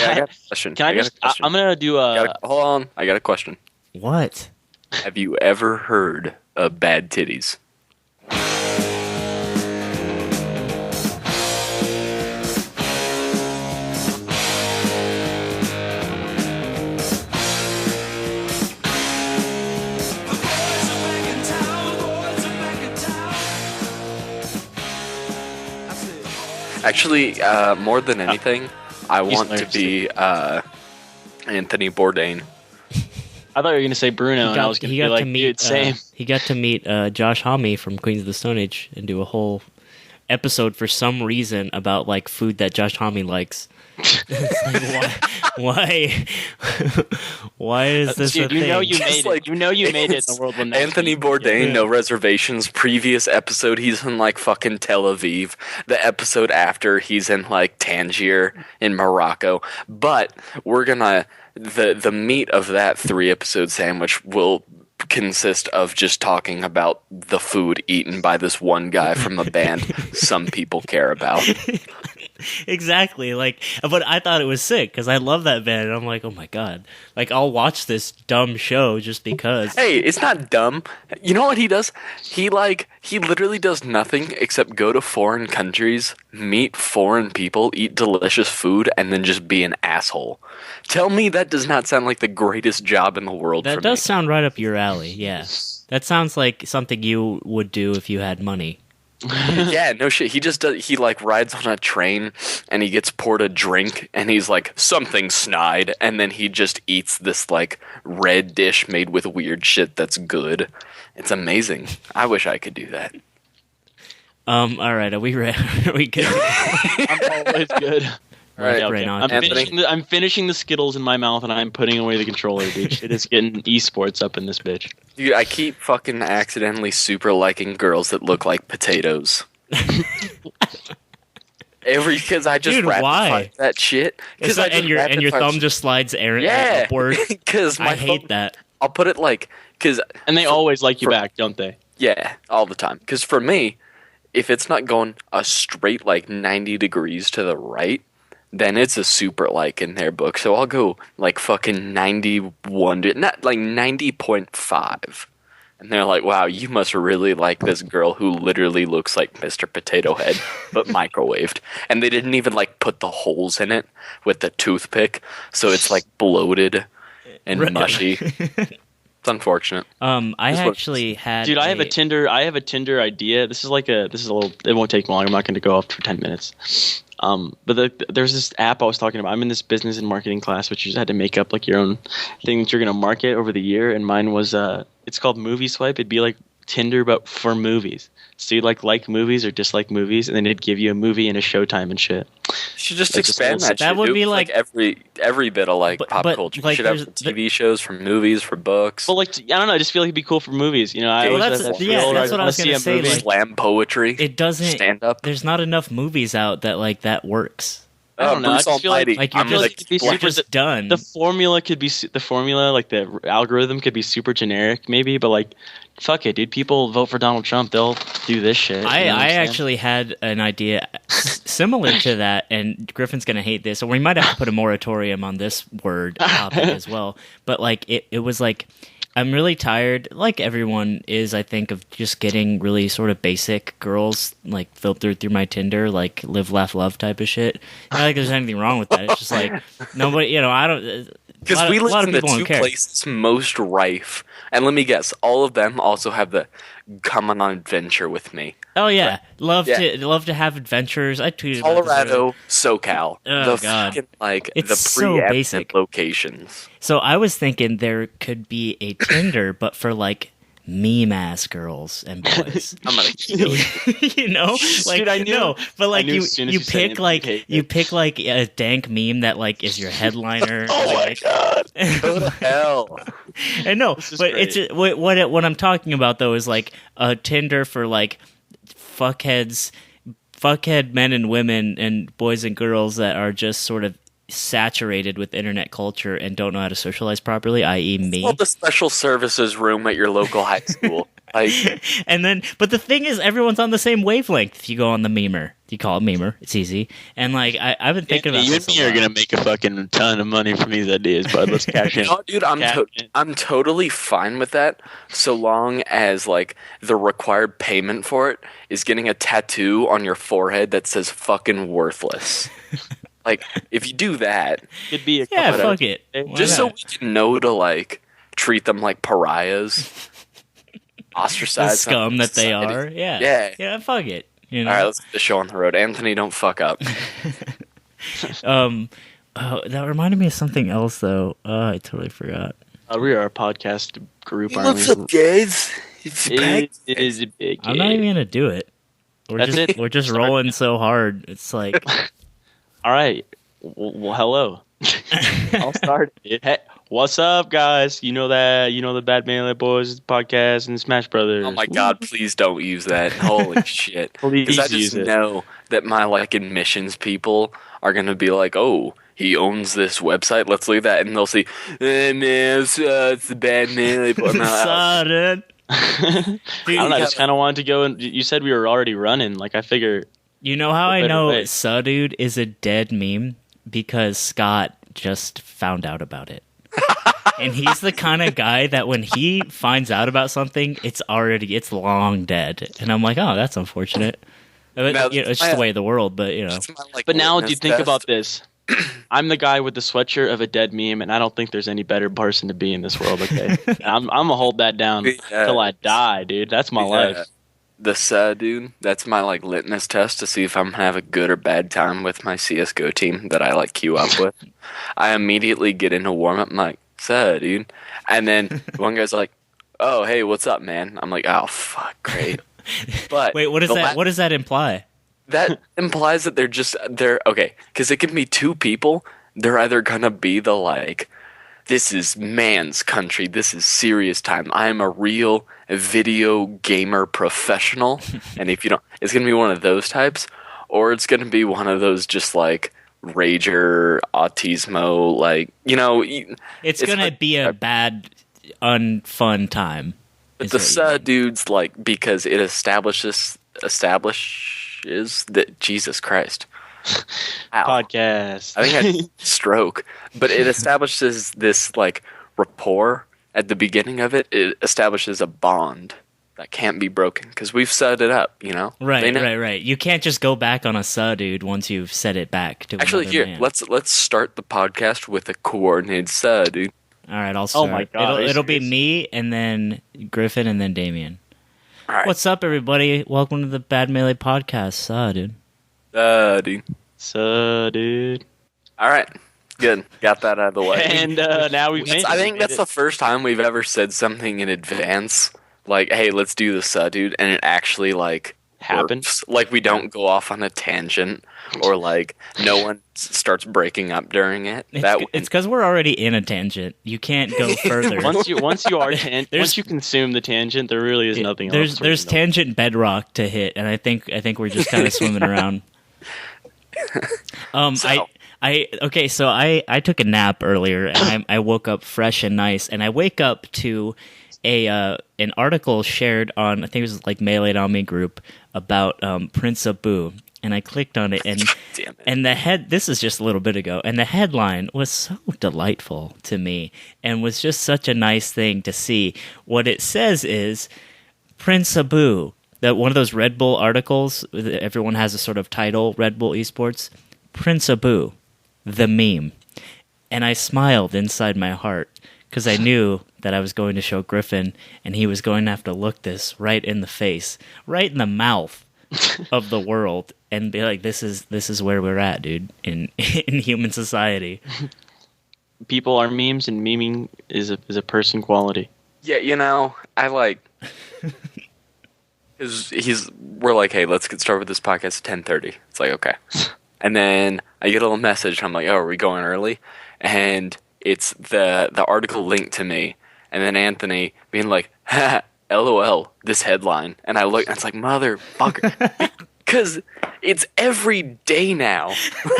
Yeah, I got a question. Can I just? I'm gonna do a. Hold on. I got a question. What? Have you ever heard of bad titties? Actually, more than anything, I want to be Anthony Bourdain. I thought you were going to say Bruno, and I was going to be like, dude, same. He got to meet Josh Homme from Queens of the Stone Age and do a whole episode for some reason about like food that Josh Homme likes. Like, why? Why is this a thing? You know you made it. You know you made it in the world when Anthony Bourdain, no reservations. Previous episode, he's in like fucking Tel Aviv. The episode after, he's in like Tangier in Morocco. But we're gonna the meat of that 3-episode sandwich will consist of just talking about the food eaten by this one guy from a band some people care about. Exactly, like, but I thought it was sick because I love that band, and I'm like, oh my god, like I'll watch this dumb show just because. Hey, it's not dumb. You know what he does? He literally does nothing except go to foreign countries, meet foreign people, eat delicious food, and then just be an asshole. Tell me that does not sound like the greatest job in the world. That does sound right up your alley. Yeah, that sounds like something you would do if you had money. Yeah, no shit. He just does. He like rides on a train and he gets poured a drink and he's like something snide, and then he just eats this like red dish made with weird shit that's good. It's amazing. I wish I could do that. All right, are we ready? Are we good? I'm always good. All right, okay. I'm finishing the Skittles in my mouth and I'm putting away the controller, dude. It is getting esports up in this bitch. Dude, I keep fucking accidentally super liking girls that look like potatoes. Because I just rapid-fire that shit. And your thumb just slides upward. Because I hate that. I'll put it like and they always like you back, don't they? Yeah, all the time. Because for me, if it's not going a straight like 90 degrees to the right, then it's a super like in their book. So I'll go like fucking 91, not like 90.5. And they're like, wow, you must really like this girl who literally looks like Mr. Potato Head, but microwaved. And they didn't even like put the holes in it with the toothpick. So it's like bloated and mushy. It's unfortunate. I actually had. Dude, I have a Tinder idea. This is a little. It won't take long. I'm not going to go up for 10 minutes. But there's this app I was talking about. I'm in this business and marketing class, which you just had to make up like your own thing that you're going to market over the year. And mine was it's called Movie Swipe. It'd be like Tinder, but for movies. So you'd like movies or dislike movies, and then it'd give you a movie and a showtime and shit. You should just expand that shit. That would be like every bit of like pop culture. Like, you should have TV shows, for movies, for books. Well, like I don't know, I just feel like it'd be cool for movies. You know, that's what I was gonna say. Like, slam poetry. It doesn't stand up. There's not enough movies out that works. I don't know. I just feel like you're just done. The formula could be like the algorithm could be super generic, maybe, but like. Fuck it, dude. People vote for Donald Trump. They'll do this shit. I actually had an idea similar to that, and Griffin's going to hate this, so we might have to put a moratorium on this word topic as well. But like, it was like, I'm really tired, like everyone is, I think, of just getting really sort of basic girls, like, filtered through my Tinder, like, live, laugh, love type of shit. Not like there's anything wrong with that. It's just like, nobody, I don't... Because we live in the two places most rife. And let me guess, all of them also have the come on an adventure with me. Oh yeah, love to have adventures. I tweeted Colorado, SoCal. Oh god, fucking, like it's the so basic locations. So I was thinking there could be a Tinder, but for like meme-ass girls and boys. I'm gonna kill you. Like, dude, I knew. No, but like you pick like a dank meme that like is your headliner. Oh my god! Go to hell. I know, but great. It's what I'm talking about though is like a Tinder for like fuckhead men and women and boys and girls that are just sort of saturated with internet culture and don't know how to socialize properly, i.e. me. Well, the special services room at your local high school. Like, And then, but the thing is, everyone's on the same wavelength. If you go on the memer, you call it memer. It's easy. And like, I've been thinking about you this and me are gonna make a fucking ton of money from these ideas, bud. Let's cash in. no, dude, I'm totally fine with that, so long as like the required payment for it is getting a tattoo on your forehead that says "fucking worthless." Like, if you do that, It'd be a Yeah, couple fuck it. Why just so not? we can know to like treat them like pariahs, The ostracized scum that they society. are. Yeah. Yeah. Yeah, fuck it. You know? All right, let's get the show on the road. Anthony, don't fuck up. Oh, that reminded me of something else, though. I totally forgot. We are a podcast group, aren't What's we? up, guys? It's back. It is a big. I'm not even gonna do it. That's it. We're just rolling so hard. It's like, All right. Well, hello. I'll start it. Hey, what's up, guys? You know the Bad Melee Boys podcast and Smash Brothers. Oh my god, please don't use that. Holy shit. Please Because I just use it. know that my like admissions people are gonna be like, oh, he owns this website, let's leave that, and they'll see, man, it's the Bad Melee Boys. sudden. I don't know. I just kind of wanted to go, and you said we were already running. Like, I figure. You know how I better know way. Dude is a dead meme? Because Scott just found out about it. And he's the kind of guy that when he finds out about something, it's long dead. And I'm like, oh, that's unfortunate. Now, It's just the way of the world, but you know. It's my, like, But now, do you litmus think test. about this? I'm the guy with the sweatshirt of a dead meme, and I don't think there's any better person to be in this world. Okay, I'm gonna hold that down Yeah. till I die, dude. That's my life. The dude, that's my like litmus test to see if I'm gonna have a good or bad time with my CS:GO team that I like queue up with. I immediately get into warm up, I'm like, dude, and then one guy's like, oh hey, what's up, man? I'm like, oh fuck, great. But Wait, what is that? What does that imply? That implies that they're okay, because it can be two people. They're either gonna be the like, this is man's country, this is serious time, I am a real video gamer professional, and if you don't, it's gonna be one of those types, or it's gonna be one of those just like rager autismo, like, you know, It's gonna like- be a bad, unfun time. but is the what you mean. dudes, like, because it establishes that Jesus Christ. Ow. Podcast. I think I had a stroke, but it establishes this like rapport at the beginning of it. It establishes a bond that can't be broken because we've set it up, you know. They Right, know- right. You can't just go back on a dude once you've set it back to Actually, another here, man. let's start the podcast with a coordinated dude. All right, I'll start. my God, are you it'll be serious? me and then Griffin and then Damien. All right, What's up, everybody? Welcome to the Bad Melee podcast, dude. dude. So, dude. All right, good. Got that out of the way. And now we've made I it. think We that's made the it. first time we've ever said something in advance, like, "Hey, let's do this, dude," and it actually like Happened. works. Like, we don't go off on a tangent, or like no one starts breaking up during it. It's because we're already in a tangent. You can't go further. once you are There's- once you consume the tangent, there really is nothing else. There's tangent bedrock to hit, and I think we're just kind of swimming around. So- Okay, so I took a nap earlier, and I woke up fresh and nice, and I wake up to an article shared on, I think it was like Melee on Me group, about Prince Abu, and I clicked on it, and Damn it. and this is just a little bit ago, and the headline was so delightful to me, and was just such a nice thing to see. What it says is Prince Abu, that one of those Red Bull articles, everyone has a sort of title, Red Bull Esports, Prince Abu, the meme. And I smiled inside my heart because I knew that I was going to show Griffin, and he was going to have to look this right in the face, right in the mouth of the world, and be like, "This is where we're at, dude, in human society." People are memes, and memeing is a person quality. Yeah, you know, I like. We're like, hey, let's get started with this podcast at 10:30. It's like, okay. And then I get a little message, and I'm like, oh, are we going early? And it's the article linked to me, and then Anthony being like, ha, LOL, this headline. And I look, and it's like, motherfucker. because it's every day now.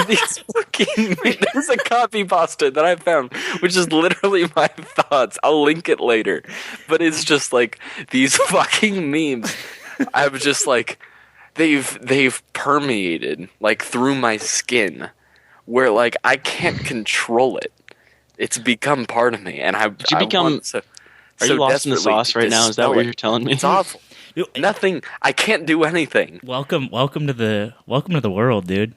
These fucking there's a copy pasta that I found, which is literally my thoughts. I'll link it later, but it's just like these fucking memes. I'm just like they've permeated like through my skin, where like I can't control it. It's become part of me, and Are you lost in the sauce right now? Is that what you're telling me? It's awful. Nothing. I can't do anything. Welcome to the world, dude.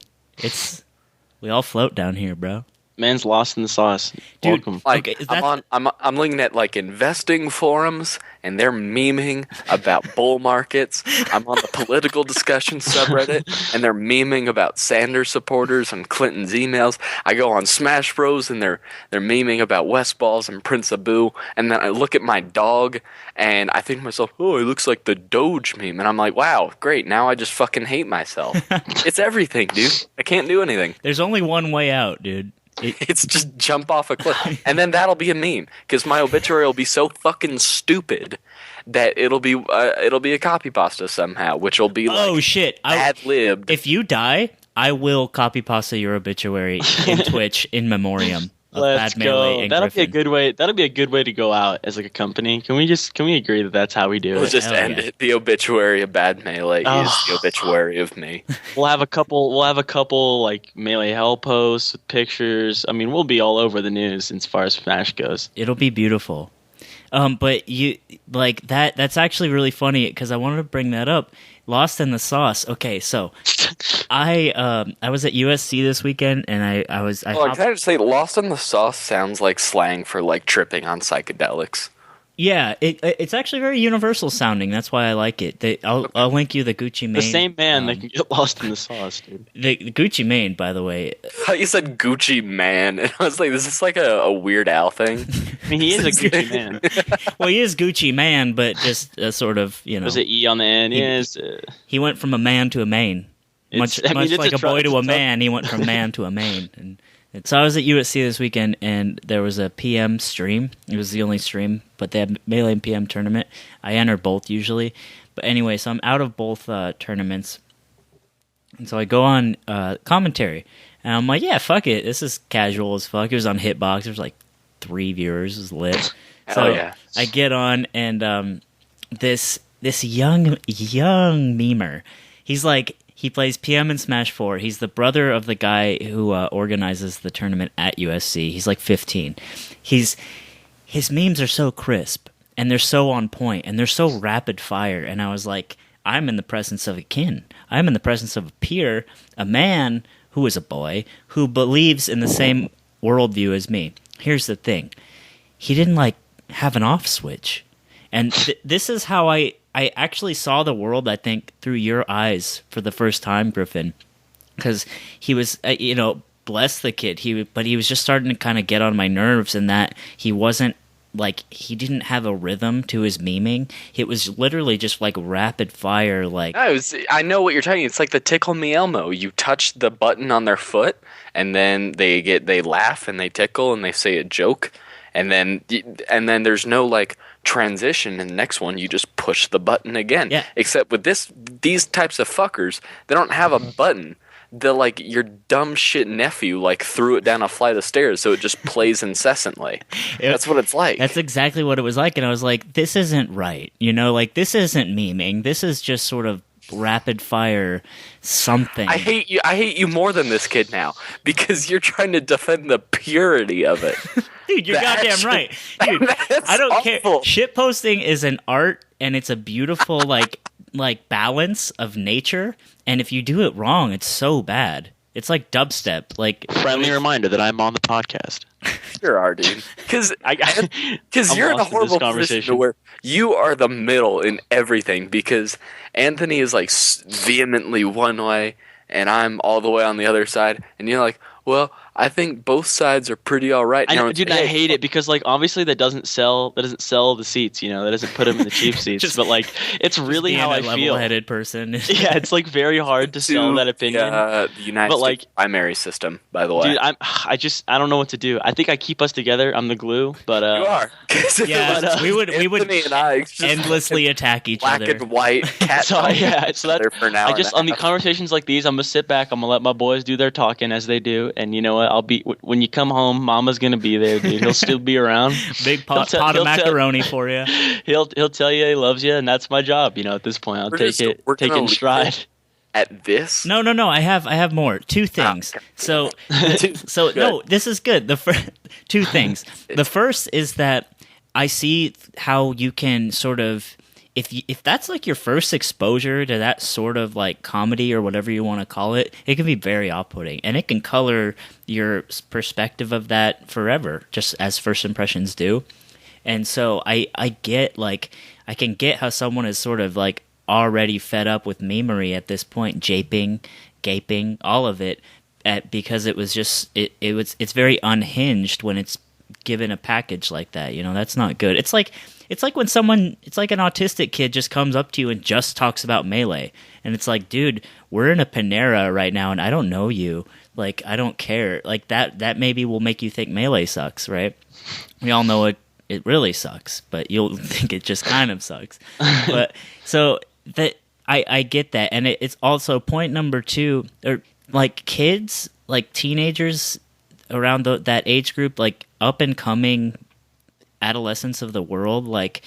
We all float down here, bro. Man's lost in the sauce. Dude, Welcome. Like okay, I'm looking at like investing forums, and they're memeing about bull markets. I'm on the political discussion subreddit, and they're memeing about Sanders supporters and Clinton's emails. I go on Smash Bros, and they're memeing about West Balls and Prince Abu. And then I look at my dog, and I think to myself, oh, he looks like the Doge meme. And I'm like, wow, great. Now I just fucking hate myself. It's everything, dude. I can't do anything. There's only one way out, dude. It's just jump off a cliff, and then that'll be a meme because my obituary will be so fucking stupid that it'll be a copy pasta somehow, which will be like, oh shit, ad-libbed. If you die, I will copy pasta your obituary in Twitch in memoriam. Let's go. That'll be a good way. That'll be a good way to go out as like a company. Can we agree that that's how we do We'll it? just end it. The obituary of Bad Melee is the obituary of me. We'll have a couple like Melee Hell posts with pictures. I mean, we'll be all over the news as far as Smash goes. It'll be beautiful. But you like that. That's actually really funny because I wanted to bring that up. Lost in the sauce. Okay, so I was at USC this weekend, and I can I just say, lost in the sauce sounds like slang for like tripping on psychedelics. Yeah, it's actually very universal sounding. That's why I like it. I'll link you the Gucci Mane. The same man that can get lost in the sauce, dude. The Gucci Mane, by the way. I thought you said Gucci Man, and I was like, is this like a Weird Al thing? I mean, he is a Gucci man. Well, he is Gucci Man, but just sort of, you know. Was it E on the end? He went from a man to a mane. Much like a boy to a man, he went from man to a mane. And so I was at USC this weekend, and there was a PM stream. It was the only stream, but they had Melee and PM tournament. I enter both usually. But anyway, so I'm out of both tournaments. And so I go on commentary, and I'm like, yeah, fuck it. This is casual as fuck. It was on Hitbox. There was like 3 viewers. It was lit. So yeah. I get on, and this young memer, he's like, he plays PM in Smash 4. He's the brother of the guy who organizes the tournament at USC. He's like 15. His memes are so crisp, and they're so on point, and they're so rapid fire. And I was like, I'm in the presence of a kin. I'm in the presence of a peer, a man who is a boy, who believes in the same worldview as me. Here's the thing. He didn't like have an off switch. And this is how I actually saw the world, I think, through your eyes for the first time, Griffin. Because he was, bless the kid, but he was just starting to kind of get on my nerves in that he wasn't, like, he didn't have a rhythm to his memeing. It was literally just, like, rapid fire, like... I know what you're talking. It's like the Tickle Me Elmo. You touch the button on their foot, and then they laugh, and they tickle, and they say a joke. And then there's no, like, transition in the next one. You just push the button again. Yeah. Except with these types of fuckers, they don't have a button. They're like, your dumb shit nephew, like, threw it down a flight of stairs, so it just plays incessantly. That's what it's like. That's exactly what it was like. And I was like, this isn't right. Like, this isn't memeing. This is just sort of rapid fire something. I hate you more than this kid now, because you're trying to defend the purity of it. Dude, you're goddamn right. Dude, I don't care. Shit posting is an art, and it's a beautiful like balance of nature. And if you do it wrong, it's so bad. It's like dubstep. Like, friendly reminder that I'm on the podcast. Sure are, dude. Because you're in a horrible position where you are the middle in everything. Because Anthony is like vehemently one way, and I'm all the way on the other side. And you're like, well, I think both sides are pretty all right. I Now, dude, I hate it because like obviously that doesn't sell the seats, you know, that doesn't put them in the cheap seats. Just- but like it's really Being how a I feel. level-headed person. Yeah, it's like very hard to sell that opinion. The United But, States like, primary system, by the way. Dude, I don't know what to do. I think I keep us together. I'm the glue, but you are. Yeah, we would Anthony and I just endlessly attack each black other. and white cat. So yeah, so that's for now. I just on the conversations like these, I'm gonna sit back. I'm gonna let my boys do their talking as they do, and you know what? I'll be when you come home, Mama's gonna be there, dude. He'll still be around. Big pot of macaroni for you. He'll tell you he loves you, and that's my job. You know, at this point, I'll take it in stride. At this? No. I have more. Two things. So no, this is good. Two things. The first is that I see how you can sort of, if that's like your first exposure to that sort of like comedy or whatever you want to call it, it can be very off-putting, and it can color your perspective of that forever, just as first impressions do. And so I get like, I can get how someone is sort of like already fed up with memery at this point, japing, gaping, all of it, because it was just it's very unhinged when it's given a package like that. You know, that's not good. It's like when it's like an autistic kid just comes up to you and just talks about Melee, and it's like, dude, we're in a Panera right now, and I don't know you. Like, I don't care. Like that maybe will make you think Melee sucks, right? We all know it really sucks, but you'll think it just kind of sucks. But so that I get that, and it's also point number two, or like kids, like teenagers around that age group, like up and coming adolescents of the world, like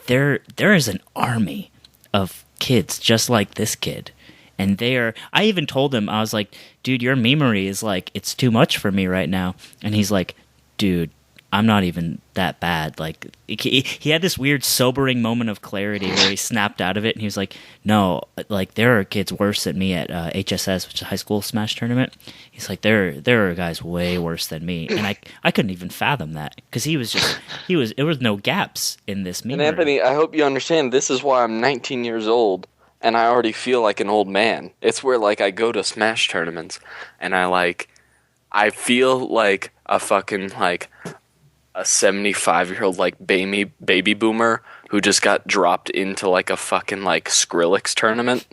there is an army of kids just like this kid, and I even told him, I was like, dude, your memery is like, it's too much for me right now. And he's like, dude, I'm not even that bad. Like he had this weird sobering moment of clarity where he snapped out of it, and he was like, no, like there are kids worse than me at HSS, which is a high school Smash tournament. He's like, there are guys way worse than me, and I couldn't even fathom that, because there was no gaps in this meme. And Anthony, I hope you understand, this is why I'm 19 years old and I already feel like an old man. It's where like I go to Smash tournaments and I feel like a fucking like a 75-year-old like baby boomer who just got dropped into like a fucking like Skrillex tournament.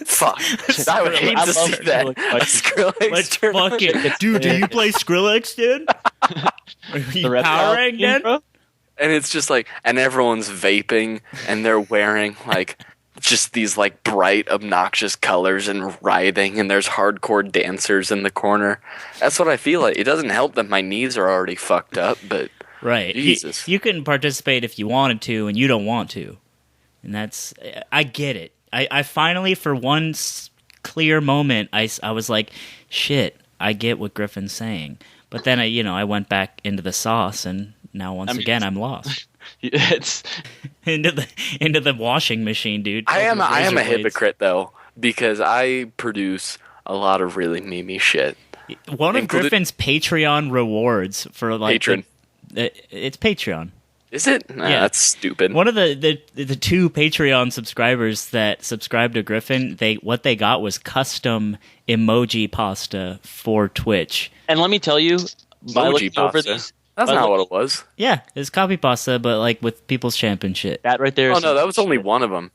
Fuck. I would hate to see that. A Skrillex tournament. Fuck it. Dude, do you play Skrillex, dude? Are you powering, dude? And it's just like, and everyone's vaping and they're wearing like just these like bright, obnoxious colors and writhing, and there's hardcore dancers in the corner. That's what I feel like. It doesn't help that my knees are already fucked up, but right. Jesus. You can participate if you wanted to, and you don't want to. And that's, I get it. I finally, for one clear moment, I was like, shit, I get what Griffin's saying. But then I went back into the sauce, and now once again I'm lost. It's into the washing machine, dude. I am a hypocrite though, because I produce a lot of really memey shit. One of Griffin's Patreon rewards for like Patron. It's Patreon. Is it? Nah, Yeah. That's stupid. One of the two Patreon subscribers that subscribed to Griffin, what they got was custom emoji pasta for Twitch. And let me tell you, by Emoji looking over pasta. these, That's not what it was. Yeah, it's copy pasta, but like with people's champion shit. that right there. Oh is no, that was only one of them.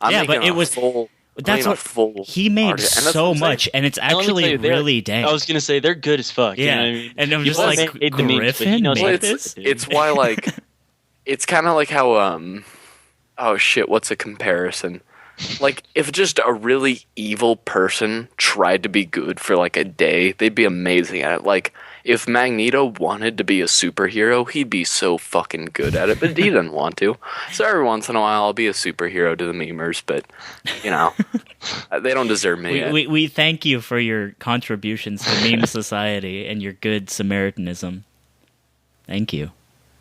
Yeah, but it was full. That's what he made so much, and it's actually really dank. I was gonna say they're good as fuck. Yeah, you know what I mean? and I'm You've just like, made the memes, but Griffin he knows made how to this? do it, dude. It's why like it's kind of like how oh shit, what's a comparison? Like if just a really evil person tried to be good for like a day, they'd be amazing at it. Like if Magneto wanted to be a superhero, he'd be so fucking good at it, but he doesn't want to. So every once in a while, I'll be a superhero to the memers, but you know, they don't deserve me. We thank you for your contributions to meme society and your good Samaritanism. Thank you.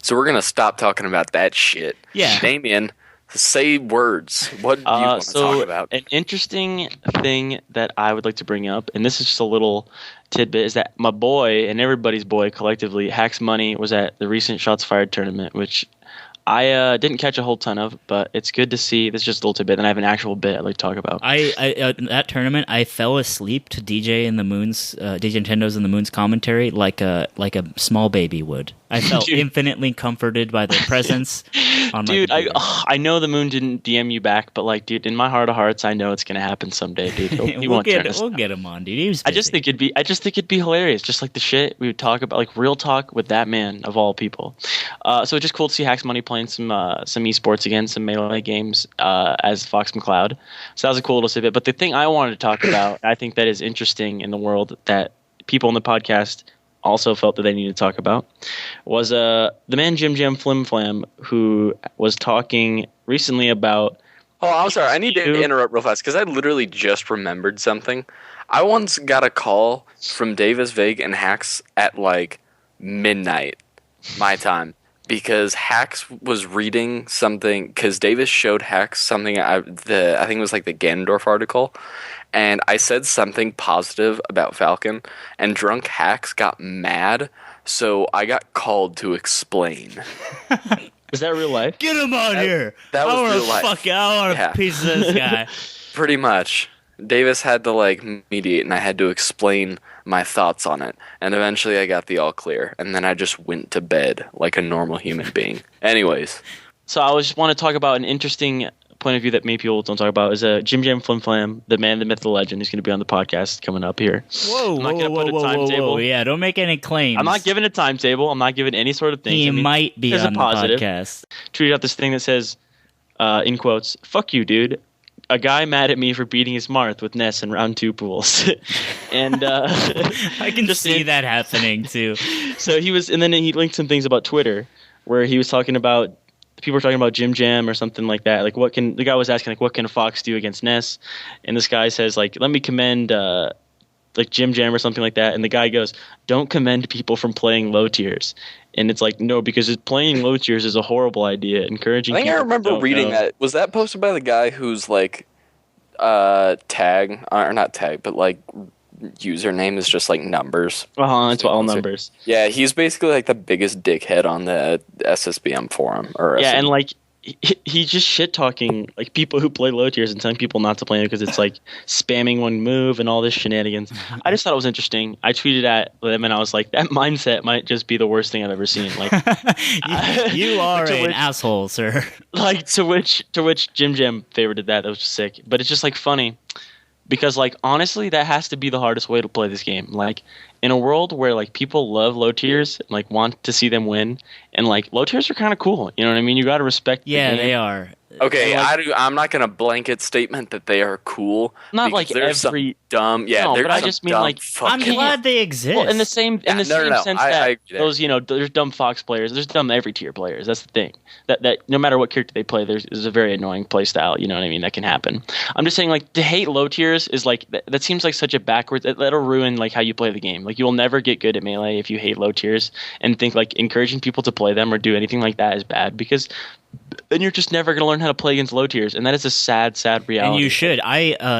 So we're gonna stop talking about that shit. Yeah. Damien, say words. What do you want to talk about? An interesting thing that I would like to bring up, and this is just a little tidbit, is that my boy and everybody's boy collectively, Hacks Money, was at the recent Shots Fired tournament, which I didn't catch a whole ton of, but it's good to see. This is just a little tidbit, and I have an actual bit I'd like to talk about. I that tournament, I fell asleep to DJ Nintendo's and the Moon's commentary like a small baby would. I felt infinitely comforted by their presence. On my dude, computer. I know the Moon didn't DM you back, but like, dude, in my heart of hearts, I know it's gonna happen someday, dude. We'll get him on, dude. He was busy. I just think it'd be hilarious, just like the shit we would talk about, like real talk with that man of all people. So it's just cool to see Hacks Money playing some esports again, some Melee games as Fox McCloud. So that was a cool little tidbit. But the thing I wanted to talk about, I think that is interesting in the world that people in the podcast also felt that they needed to talk about, was the man Jim Jam Flim Flam, who was talking recently about. Oh, I'm sorry. I need to interrupt real fast because I literally just remembered something. I once got a call from Davis Vague and Hacks at like midnight my time because Hacks was reading something because Davis showed Hacks something. I think it was like the Ganondorf article. And I said something positive about Falcon, and drunk Hacks got mad, so I got called to explain. Is that real life? Get him out here! That was real life. I want a piece of this guy. Pretty much. Davis had to like mediate, and I had to explain my thoughts on it. And eventually I got the all clear, and then I just went to bed like a normal human being. Anyways. So I just want to talk about an interesting point of view that maybe people don't talk about is Jim Jam Flim Flam, the man, the myth, the legend, who's going to be on the podcast coming up here. Whoa, I'm not going to put a timetable. Yeah, don't make any claims. I'm not giving a timetable. I'm not giving any sort of thing. He might be on the podcast. Tweeted out this thing that says, in quotes, "Fuck you, dude. A guy mad at me for beating his Marth with Ness in round 2 pools." And I can just see that happening too. So and then he linked some things about Twitter where he was talking about. People were talking about Jim Jam or something like that. Like, the guy was asking, like, what can Fox do against Ness? And this guy says, like, let me commend, like, Jim Jam or something like that. And the guy goes, don't commend people from playing low tiers. And it's like, no, because playing low tiers is a horrible idea. Encouraging. I think I remember reading that. Was that posted by the guy who's like, tag or not tag, but like username is just like numbers. It's all numbers. Yeah, he's basically like the biggest dickhead on the SSBM forum. And like he just shit talking like people who play low tiers and telling people not to play it because it's like spamming one move and all this shenanigans. I just thought it was interesting. I tweeted at them and I was like, that mindset might just be the worst thing I've ever seen. Like, you are an asshole, sir. Like to which Jim Jam favorited that. That was just sick. But it's just like funny. Because, like, honestly, that has to be the hardest way to play this game. Like, in a world where, like, people love low tiers and, like, want to see them win, and, like, low tiers are kind of cool. You know what I mean? You got to respect the game. They are. Okay, I'm not going to blanket statement that they are cool. Not like there's every... dumb... Yeah, no, there's but I just mean, like... I'm glad they exist. Well, in the same sense that those, you know, there's dumb Fox players, there's dumb every tier players. That's the thing. That no matter what character they play, there's a very annoying play style, you know what I mean? That can happen. I'm just saying, like, to hate low tiers is, like... That seems like such a backwards... That'll ruin, like, how you play the game. Like, you will never get good at Melee if you hate low tiers and think, like, encouraging people to play them or do anything like that is bad because... then you're just never going to learn how to play against low tiers, and that is a sad, sad reality. And you should.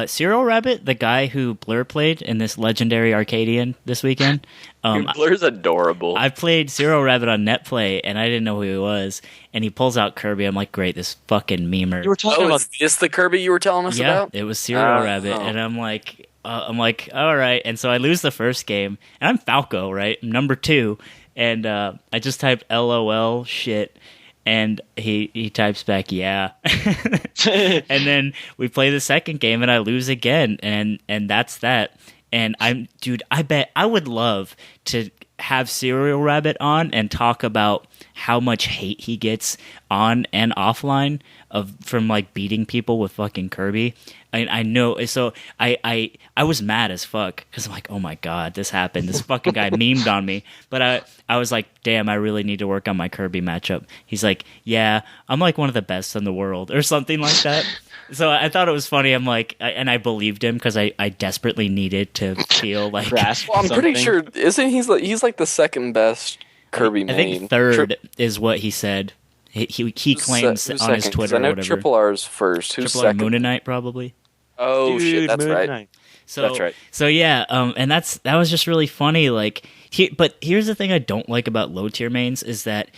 Serial Rabbit, the guy who Blur played in this legendary Arcadian this weekend. Blur's adorable. I played Serial Rabbit on NetPlay, and I didn't know who he was. And he pulls out Kirby. I'm like, great, this fucking memer. You were talking about is this the Kirby you were telling us about? Yeah, it was Serial Rabbit, and I'm like, all right. And so I lose the first game, and I'm Falco, right? I'm number 2, and I just typed LOL shit. And he types back, yeah. And then we play the second game and I lose again. And that's that. And I bet I would love to have Serial Rabbit on and talk about how much hate he gets on and offline from like beating people with fucking Kirby. I know, so I was mad as fuck because I'm like, oh my god, this happened. This fucking guy memed on me. But I was like, damn, I really need to work on my Kirby matchup. He's like, yeah, I'm like one of the best in the world or something like that. So I thought it was funny. I'm like, and I believed him because I desperately needed to feel like. Well, I'm pretty sure isn't he's like the second best Kirby main. I think third is what he said. He claims on his Twitter. I know or whatever. Triple R's first. Who's second? Moon Knight probably. Oh Dude, shit, that's Moon right. Knight. That's right. So yeah, and that was just really funny. Like, but here's the thing I don't like about low tier mains is that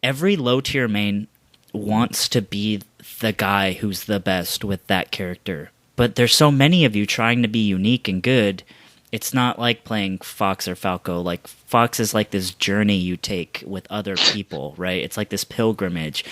every low tier main wants to be the guy who's the best with that character. But there's so many of you trying to be unique and good. It's not like playing Fox or Falco. Like, Fox is like this journey you take with other people, right? It's like this pilgrimage.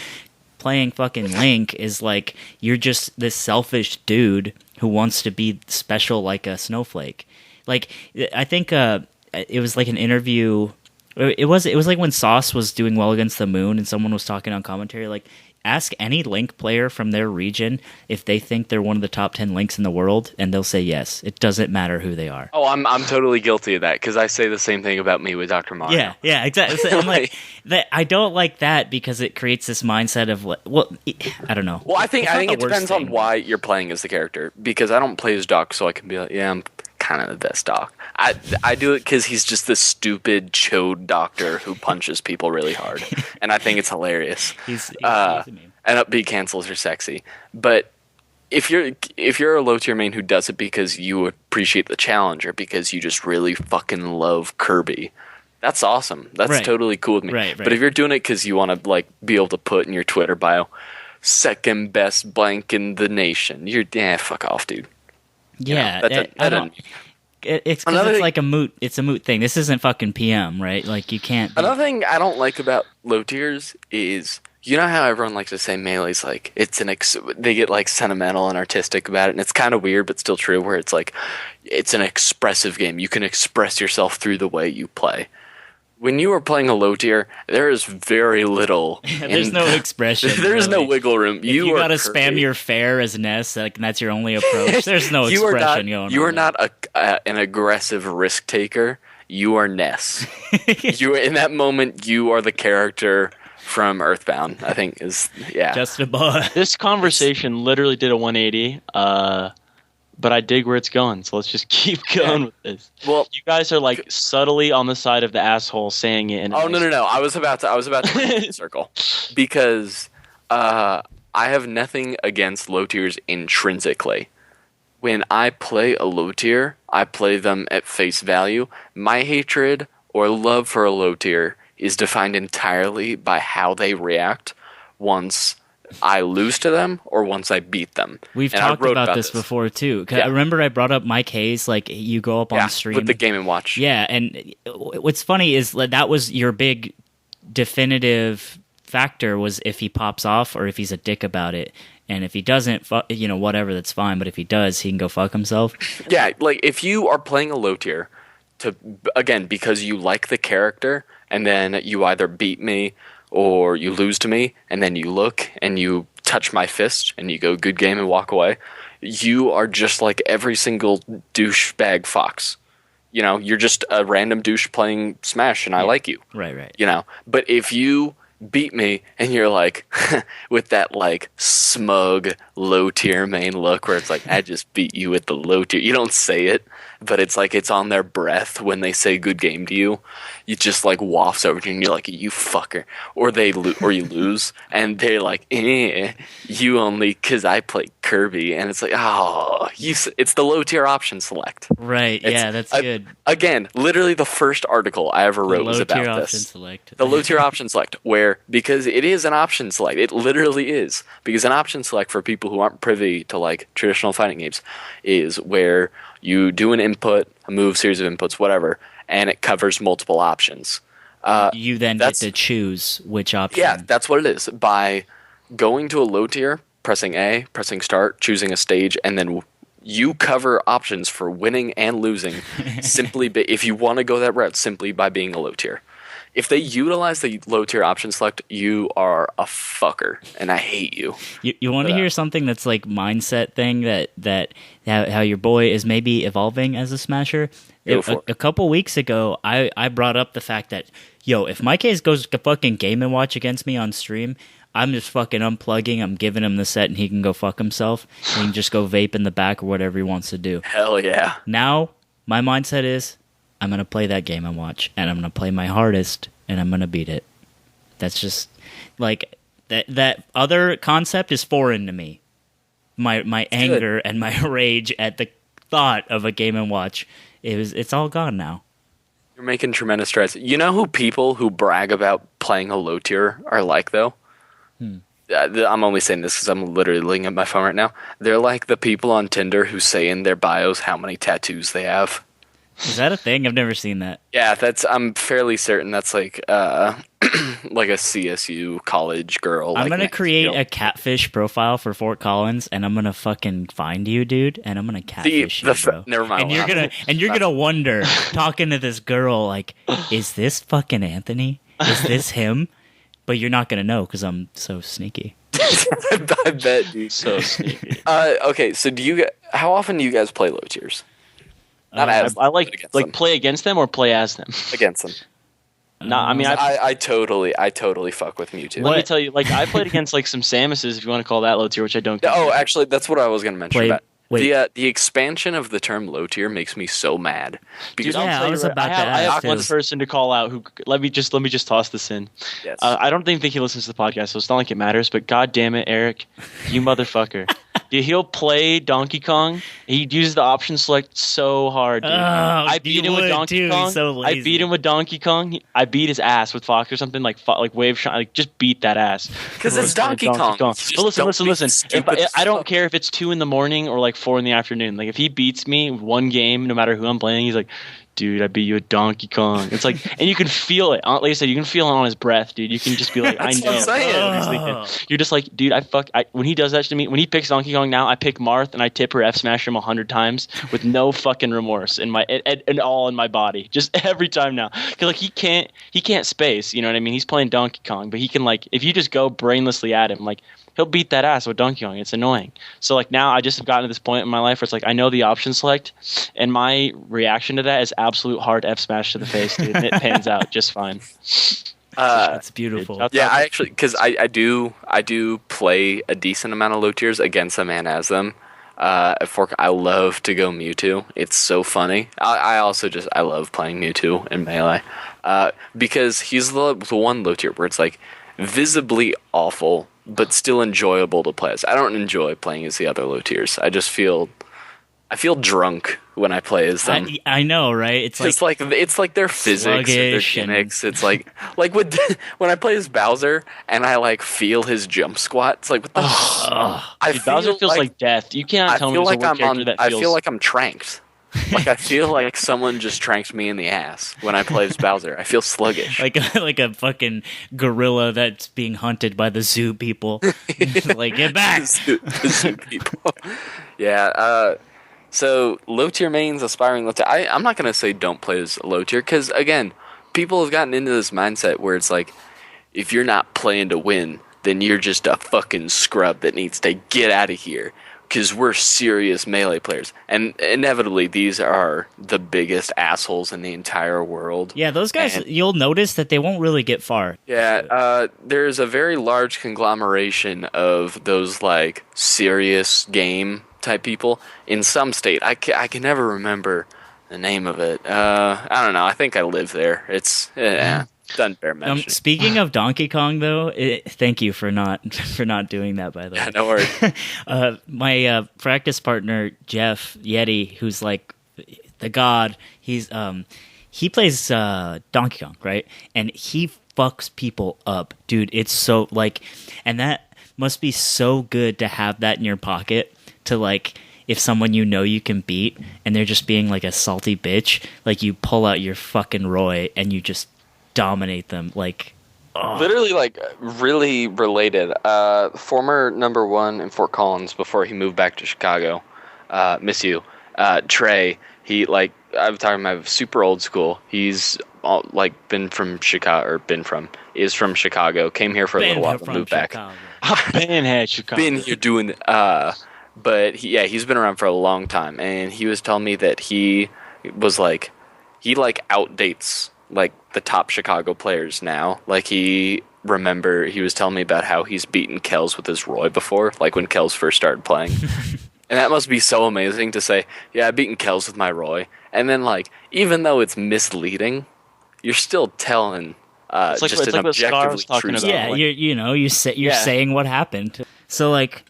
Playing fucking Link is like you're just this selfish dude who wants to be special like a snowflake. Like, I think it was like an interview. It was like when SAUS was doing well against the moon, and someone was talking on commentary. Like, ask any Link player from their region if they think they're one of the top 10 Links in the world, and they'll say yes. It doesn't matter who they are. Oh, I'm totally guilty of that because I say the same thing about me with Dr. Mario. Yeah, exactly. So I'm like, I don't like that because it creates this mindset of, well, I don't know. Well, I think it depends thing. on why you're playing as the character, because I don't play as Doc, so I can be like, yeah, I'm kind of the best Doc. I do it because he's just this stupid chode doctor who punches people really hard, and I think it's hilarious. He's a meme. And upbeat cancels are sexy, but if you're a low tier main who does it because you appreciate the challenge or because you just really fucking love Kirby, that's awesome. That's totally cool with me. Right. But if you're doing it because you want to like be able to put in your Twitter bio, second best blank in the nation, you're fuck off, dude. Yeah, I don't. It's like a moot. It's a moot thing. This isn't fucking PM, right? Like, you can't. Another thing I don't like about low tiers is, you know how everyone likes to say Melee's like they get like sentimental and artistic about it, and it's kind of weird but still true. Where it's like it's an expressive game. You can express yourself through the way you play. When you are playing a low tier, there is very little. There's no expression. There's no wiggle room. If you got to spam your fair as Ness, like, and that's your only approach. There's no expression going on. You are not an aggressive risk taker. You are Ness. In that moment, you are the character from Earthbound. I think just above. This conversation literally did a 180. But I dig where it's going, so let's just keep going with this. Well, you guys are like subtly on the side of the asshole saying it. No. I was about to circle because I have nothing against low tiers intrinsically. When I play a low tier, I play them at face value. My hatred or love for a low tier is defined entirely by how they react once I lose to them or once I beat them. We've talked about this before too. I remember I brought up Mike Hayes, like, you go up on stream with the Game & Watch. Yeah, and what's funny is that was your big definitive factor, was if he pops off or if he's a dick about it. And if he doesn't, whatever, that's fine. But if he does, he can go fuck himself. Yeah, like, if you are playing a low tier because you like the character, and then you either beat me or you lose to me, and then you look and you touch my fist and you go good game and walk away, you are just like every single douchebag Fox. You're just a random douche playing Smash, and I like you. Right. But if you beat me and you're like with that like smug low tier main look where it's like, I just beat you with the low tier, you don't say it, but it's like it's on their breath when they say good game to you. You just like wafts over to you and you're like, you fucker. Or you lose and they're like, you only because I play Kirby. And it's like, it's the low tier option select. Right. That's good. Again, literally the first article I ever wrote was about this. The low tier option select, because it is an option select. It literally is. Because an option select, for people who aren't privy to like traditional fighting games, is where you do an input, a move, series of inputs, whatever, and it covers multiple options. You then get to choose which option. Yeah, that's what it is. By going to a low tier, pressing A, pressing start, choosing a stage, and then you cover options for winning and losing if you want to go that route, simply by being a low tier. If they utilize the low tier option select, you are a fucker, and I hate you. You want to hear something that's like mindset thing that how your boy is maybe evolving as a smasher? A couple weeks ago, I brought up the fact that, if Mike Hayes goes to fucking Game & Watch against me on stream, I'm just fucking unplugging, I'm giving him the set, and he can go fuck himself. He can just go vape in the back or whatever he wants to do. Hell yeah. Now, my mindset is, I'm going to play that Game & Watch, and I'm going to play my hardest, and I'm going to beat it. That's just, like, that other concept is foreign to me. My anger and my rage at the thought of a Game & Watch, it's all gone now. You're making tremendous strides. You know who people who brag about playing a low tier are like, though? I'm only saying this because I'm literally looking at my phone right now. They're like the people on Tinder who say in their bios how many tattoos they have. Is that a thing? I've never seen that. Yeah, I'm fairly certain that's like like a CSU college girl. I'm like, gonna create deal. a catfish profile for Fort Collins, and I'm gonna fucking find you, dude, and I'm gonna catfish you, bro. Never mind. And you're gonna wonder, talking to this girl, like, is this fucking Anthony? Is this him? But you're not gonna know because I'm so sneaky. I bet, dude. So sneaky. Okay, so how often do you guys play low tiers? Not as I like against them. play against them or play as them. Against them. No, I mean I totally fuck with Mewtwo. let me tell you, like I played against like some Samuses, if you want to call that low tier, which I don't. Oh, actually, that's what I was going to mention. Wait. The expansion of the term low tier makes me so mad because Dude, Yeah, I was about to I have ask, one 'cause- person to call out who let me just toss this in. yes. I don't even think he listens to the podcast, so it's not like it matters. But god damn it, Eric, you motherfucker! Dude, he'll play Donkey Kong. He uses the option select so hard, dude. I beat him with Donkey Kong. So I beat him with Donkey Kong. I beat his ass with Fox or something like Wave Shine. Like just beat that ass. 'Cause it's Donkey Kong. Just But don't listen. be If stupid I don't fuck. care if it's 2 a.m. or like 4 p.m. Like if he beats me one game, no matter who I'm playing, he's like, dude, I beat you at Donkey Kong. It's like, and you can feel it. Like I said, you can feel it on his breath, dude. You can just be like, I That's know. what I'm saying. He's thinking. You're just like, dude, when he does that to me, when he picks Donkey Kong now, I pick Marth and I tip her F smash him 100 times with no fucking remorse in my and all in my body, just every time now. Because like he can't space, you know what I mean? He's playing Donkey Kong, but he can like if you just go brainlessly at him, like he'll beat that ass with Donkey Kong. It's annoying. So like now I just have gotten to this point in my life where it's like I know the option select, and my reaction to that is absolute hard F smash to the face, dude. And it pans out just fine. It's beautiful. Dude, Yeah, I actually because I do play a decent amount of low tiers against them and as them. I love to go Mewtwo. It's so funny. I also I love playing Mewtwo in Melee because he's the one low tier where it's like visibly awful but still enjoyable to play as. I don't enjoy playing as the other low tiers. I feel drunk when I play as them. I know, right? It's like their physics or their sluggish and- gimmicks. It's like with when I play as Bowser and I like feel his jump squat. It's like what the I Dude, Bowser feels like death. You cannot tell me there's a word character that feels. I feel like I'm tranked. Like I feel like someone just tranked me in the ass when I play as Bowser. I feel sluggish. like a fucking gorilla that's being hunted by the zoo people. Like, get back! The zoo people. Yeah. So low tier mains, aspiring low tier. I'm not gonna say don't play as low tier because again, people have gotten into this mindset where it's like, if you're not playing to win, then you're just a fucking scrub that needs to get out of here. Because we're serious Melee players, and inevitably these are the biggest assholes in the entire world. Yeah, those guys, you'll notice that they won't really get far. Yeah, there's a very large conglomeration of those like serious game type people in some state. I can never remember the name of it. I don't know. I think I live there. It's doesn't bear mention. Speaking of Donkey Kong, though, thank you for not doing that. By the way, Yeah, no worries. My practice partner Jeff Yeti, who's like the god, he plays Donkey Kong, right? And he fucks people up, dude. It's so like, and that must be so good to have that in your pocket to like. If someone you can beat and they're just being like a salty bitch, like you pull out your fucking Roy and you just dominate them like Literally, like, really related. Former number 1 in Fort Collins before he moved back to Chicago. Miss you. Trey, he, like, I'm talking about super old school. He's, is from Chicago, came here for a little while, and moved back. I've been here, Chicago. Been here doing, but he's been around for a long time, and he was telling me that he was, like, he, like, outdates, like, the top Chicago players now. Like, he was telling me about how he's beaten Kells with his Roy before, like when Kells first started playing. And that must be so amazing to say, yeah, I've beaten Kells with my Roy. And then, like, even though it's misleading, you're still telling it's like, just it's an like what Scar objectively was talking true about. story. Yeah, you're saying what happened. So like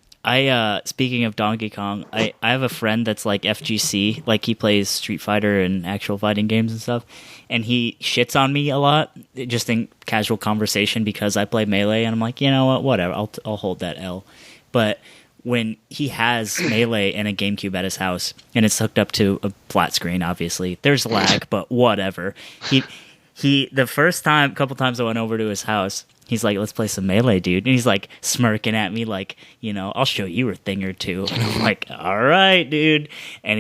Speaking of Donkey Kong, I have a friend that's like FGC, like he plays Street Fighter and actual fighting games and stuff, and he shits on me a lot just in casual conversation because I play Melee, and I'm like, you know what, whatever, I'll hold that L. But when he has Melee and a GameCube at his house, and it's hooked up to a flat screen, obviously there's lag, but whatever. He the first time, couple times I went over to his house, he's like, let's play some Melee, dude. And he's like smirking at me like, I'll show you a thing or two. And I'm like, all right, dude. And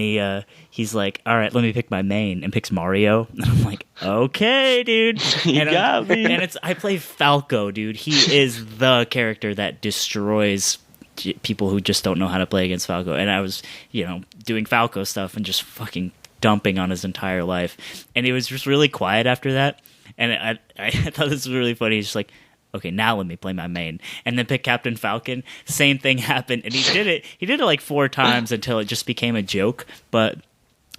he's like, all right, let me pick my main, and picks Mario. And I'm like, okay, dude. You got me. And I play Falco, dude. He is the character that destroys people who just don't know how to play against Falco. And I was, doing Falco stuff and just fucking dumping on his entire life. And he was just really quiet after that. And I thought this was really funny. He's just like, okay, now let me play my main. And then pick Captain Falcon. Same thing happened. And he did it like 4 times until it just became a joke. But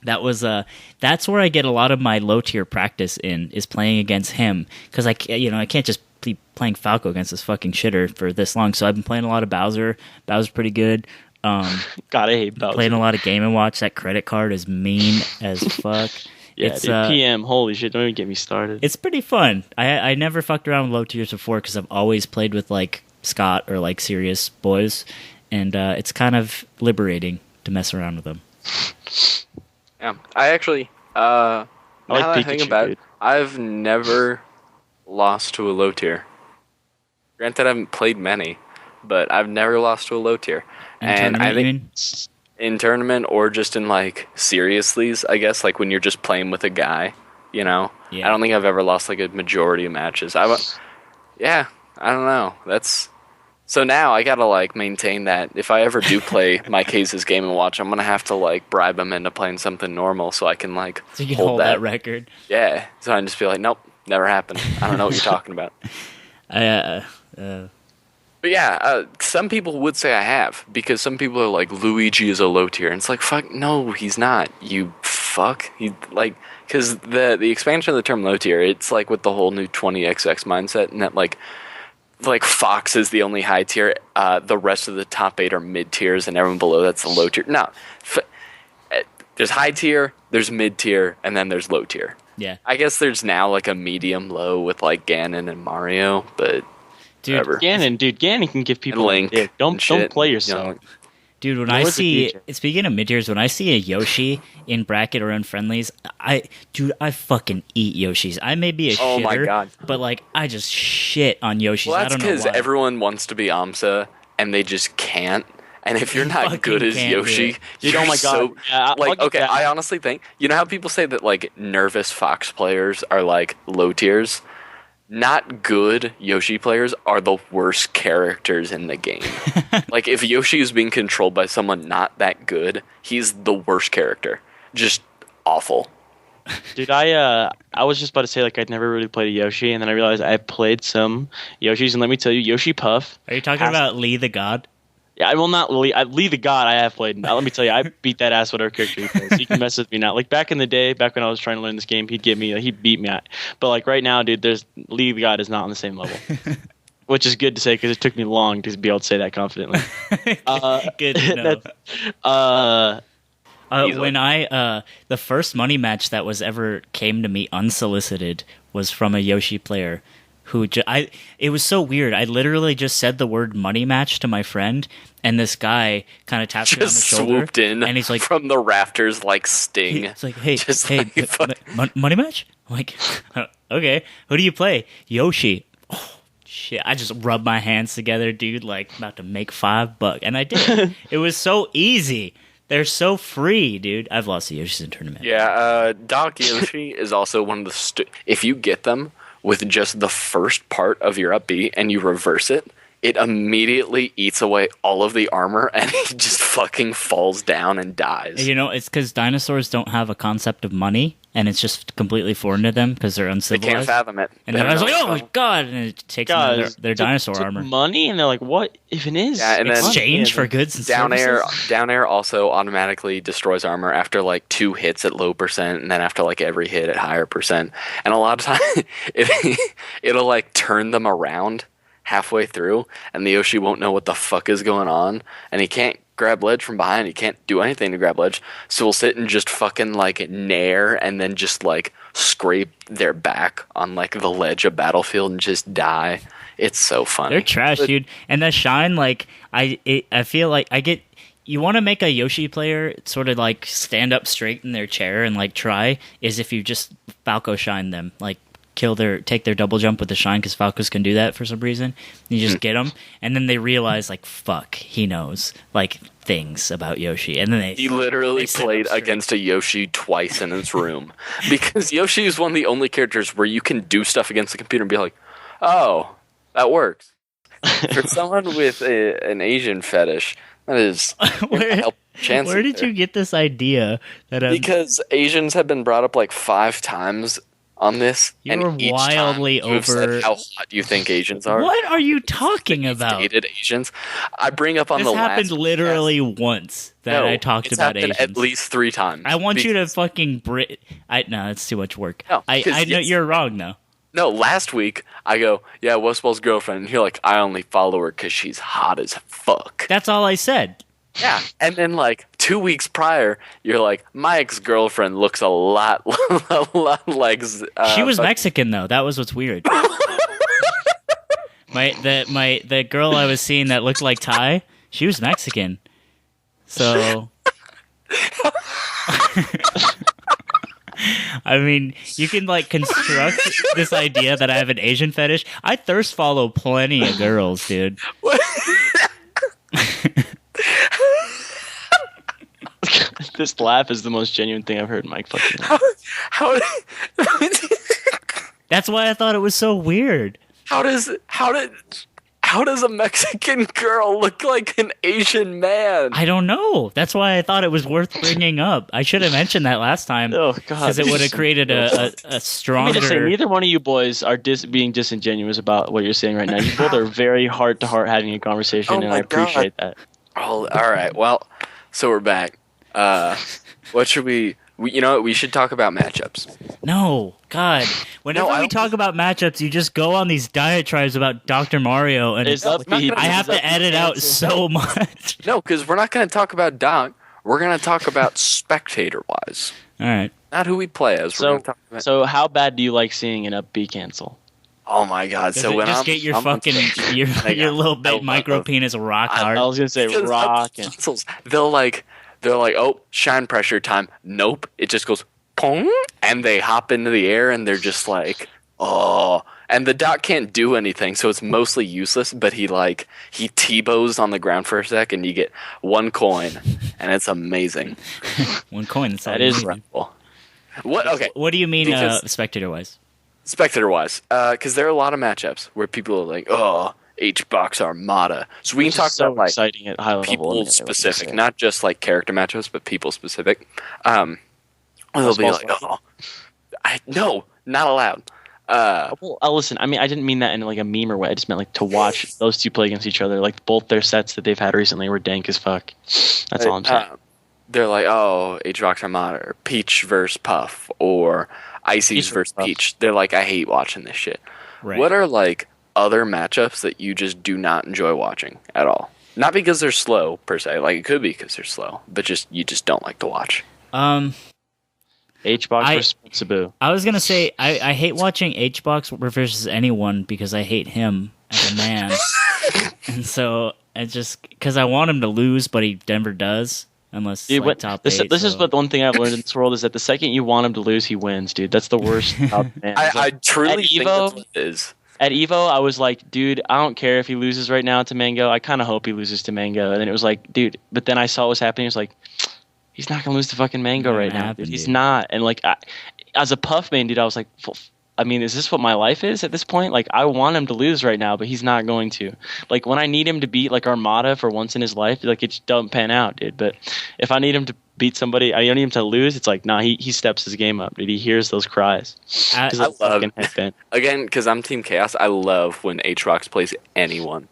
that's where I get a lot of my low tier practice in, is playing against him. Because I can't just be playing Falco against this fucking shitter for this long. So I've been playing a lot of Bowser. Bowser's pretty good. God, I hate Bowser. Playing a lot of Game & Watch. That credit card is mean as fuck. Yeah, it's, dude, PM, holy shit, don't even get me started. It's pretty fun. I never fucked around with low tiers before because I've always played with like Scott or like serious boys, and it's kind of liberating to mess around with them. Yeah, I actually, now that I think about it, I've never lost to a low tier. Granted, I haven't played many, but I've never lost to a low tier. And I think in tournament or just in like seriouslys, I guess, like when you're just playing with a guy, Yeah. I don't think I've ever lost like a majority of matches. I don't know. So now I gotta like maintain that if I ever do play my case's Game & Watch, I'm gonna have to like bribe him into playing something normal so I can like so you can hold that record. Yeah. So I can just be like, nope, never happened. I don't know what you're talking about. But yeah, some people would say I have, because some people are like, Luigi is a low tier, and it's like, fuck, no, he's not, you fuck. Because the expansion of the term low tier, it's like with the whole new 20XX mindset, and that like Fox is the only high tier, the rest of the top 8 are mid tiers, and everyone below that's the low tier. No, there's high tier, there's mid tier, and then there's low tier. Yeah. I guess there's now like a medium low with like Ganon and Mario, but dude, whatever. Ganon can give people Link. Don't play yourself. Dude, when I see, speaking of mid-tiers, when I see a Yoshi in bracket or in friendlies, I fucking eat Yoshis. I may be a shitter, my God. but like, I just shit on Yoshis. Well, that's because everyone wants to be Amsa, and they just can't. And if you're not good as Yoshi, dude, oh my God. I honestly think, you know how people say that like nervous Fox players are like low tiers? Not good Yoshi players are the worst characters in the game. Like, if Yoshi is being controlled by someone not that good, he's the worst character. Just awful. Dude, I was just about to say, like, I'd never really played a Yoshi, and then I realized I played some Yoshis, and let me tell you, Yoshi Puff... Are you talking about Lee the God? Yeah, I will not Lee the God I have played. Now, let me tell you, I beat that ass whatever character he plays. He can mess with me now. Like, back in the day, back when I was trying to learn this game, he'd beat me at. But, like, right now, dude, Lee the God is not on the same level. Which is good to say, because it took me long to be able to say that confidently. Good to know. When the first money match that was ever came to me unsolicited was from a Yoshi player who it was so weird. I literally just said the word money match to my friend, and this guy kind of tapped me on the shoulder. Swooped in, and he's like, from the rafters like Sting. It's like, hey, money match? I'm like, okay, who do you play? Yoshi. Oh, shit, I just rubbed my hands together, dude, like about to make $5, and I did. It was so easy. They're so free, dude. I've lost the Yoshis in tournament. Yeah, Doc Yoshi is also one of the... if you get them with just the first part of your up B and you reverse it, it immediately eats away all of the armor and he just fucking falls down and dies. You know, it's because dinosaurs don't have a concept of money, and it's just completely foreign to them because they're uncivilized. They can't fathom it. And they're like, oh my God, and it takes their dinosaur armor. Money, and they're like, what even is? Yeah, and exchange for goods and services? Down air also automatically destroys armor after like 2 hits at low percent, and then after like every hit at higher percent. And a lot of times, it'll like turn them around halfway through, and the Yoshi won't know what the fuck is going on, and he can't grab ledge from behind. He can't do anything to grab ledge, so we'll sit and just fucking like nair, and then just like scrape their back on like the ledge of Battlefield and just die. It's so funny. They're trash, dude. And the shine, like I feel like I get. You want to make a Yoshi player sort of like stand up straight in their chair and like try is if you just Falco shine them, like take their double jump with the shine, because Falcos can do that for some reason. You just get them, and then they realize like, fuck, he knows like things about Yoshi, and then he literally played against a Yoshi twice in his room, because Yoshi is one of the only characters where you can do stuff against the computer and be like, oh, that works. For someone with an Asian fetish, that is where did you get this idea? Because Asians have been brought up like 5 times on this. You were wildly over how hot you think Asians are. What are you talking about? Dated Asians. I bring up on this the last. This happened literally once that I talked about Asians. At least 3 times. I want you to fucking no, that's too much work. No, I know you're wrong though. No, last week I go, yeah, Westball's girlfriend, and you're like, I only follow her because she's hot as fuck. That's all I said. Yeah, and then like 2 weeks prior, you're like, my ex-girlfriend looks a lot like. She was Mexican though. That was what's weird. the girl I was seeing that looked like Ty, she was Mexican. So. I mean, you can like construct this idea that I have an Asian fetish. I thirst follow plenty of girls, dude. This laugh is the most genuine thing I've heard in my fucking life. That's why I thought it was so weird. How does a Mexican girl look like an Asian man? I don't know. That's why I thought it was worth bringing up. I should have mentioned that last time. Oh, God. Because it would have created a stronger... Let me just say, neither one of you boys are being disingenuous about what you're saying right now. You both are very heart-to-heart having a conversation, and I appreciate that. Oh, all right. Well, so we're back. What should we... You know what? We should talk about matchups. No, God. Whenever we talk about matchups, you just go on these diatribes about Dr. Mario, and I have to edit out so much. No, because we're not going to talk about Doc. We're going to talk about spectator-wise. All right. Not who we play as. So how bad do you like seeing an up B cancel? Oh, my God. So when just get your little bit micro penis rock hard. I was going to say rock. They're like, oh, shine pressure time. Nope. It just goes, pong, and they hop into the air, and they're just like, oh. And the Doc can't do anything, so it's mostly useless, but he T-bows on the ground for a sec, and you get 1 coin, and it's amazing. 1 coin. That is incredible. What? Okay. What do you mean spectator-wise? Spectator-wise. Because there are a lot of matchups where people are like, oh, H-Box Armada. So we can talk about like exciting at high level, people specific, not just like character matchups, but people specific. They'll be like, oh, no, not allowed. Listen, I mean, I didn't mean that in like a meme or way. I just meant like to watch those two play against each other. Like both their sets that they've had recently were dank as fuck. That's all I'm saying. They're like, oh, H-Box Armada, or Peach versus Puff, or Ices versus Peach. They're like, I hate watching this shit. Right. What are like other matchups that you just do not enjoy watching at all? Not because they're slow per se, like it could be because they're slow, but you just don't like to watch. H-Box versus Sabu. I was gonna say I hate watching H-Box versus anyone because I hate him as a man, and so it's just because I want him to lose, but he never does. Unless like, top this 8, this is what the one thing I've learned in this world is that the second you want him to lose, he wins, dude. That's the worst. I truly think that's what it is. At Evo, I was like, dude, I don't care if he loses right now to Mango. I kind of hope he loses to Mango. And then it was like, dude, but then I saw what was happening. It was like, he's not going to lose to fucking Mango right now, dude. He's not. And like, as a Puff main, dude, I was like, I mean, is this what my life is at this point? Like, I want him to lose right now, but he's not going to. Like, when I need him to beat like Armada for once in his life, like, it just don't pan out, dude. But if I need him to beat somebody, I don't need him to lose. It's like, nah, he steps his game up, dude. He hears those cries. I love again because I'm Team Chaos. I love when H-Box plays anyone.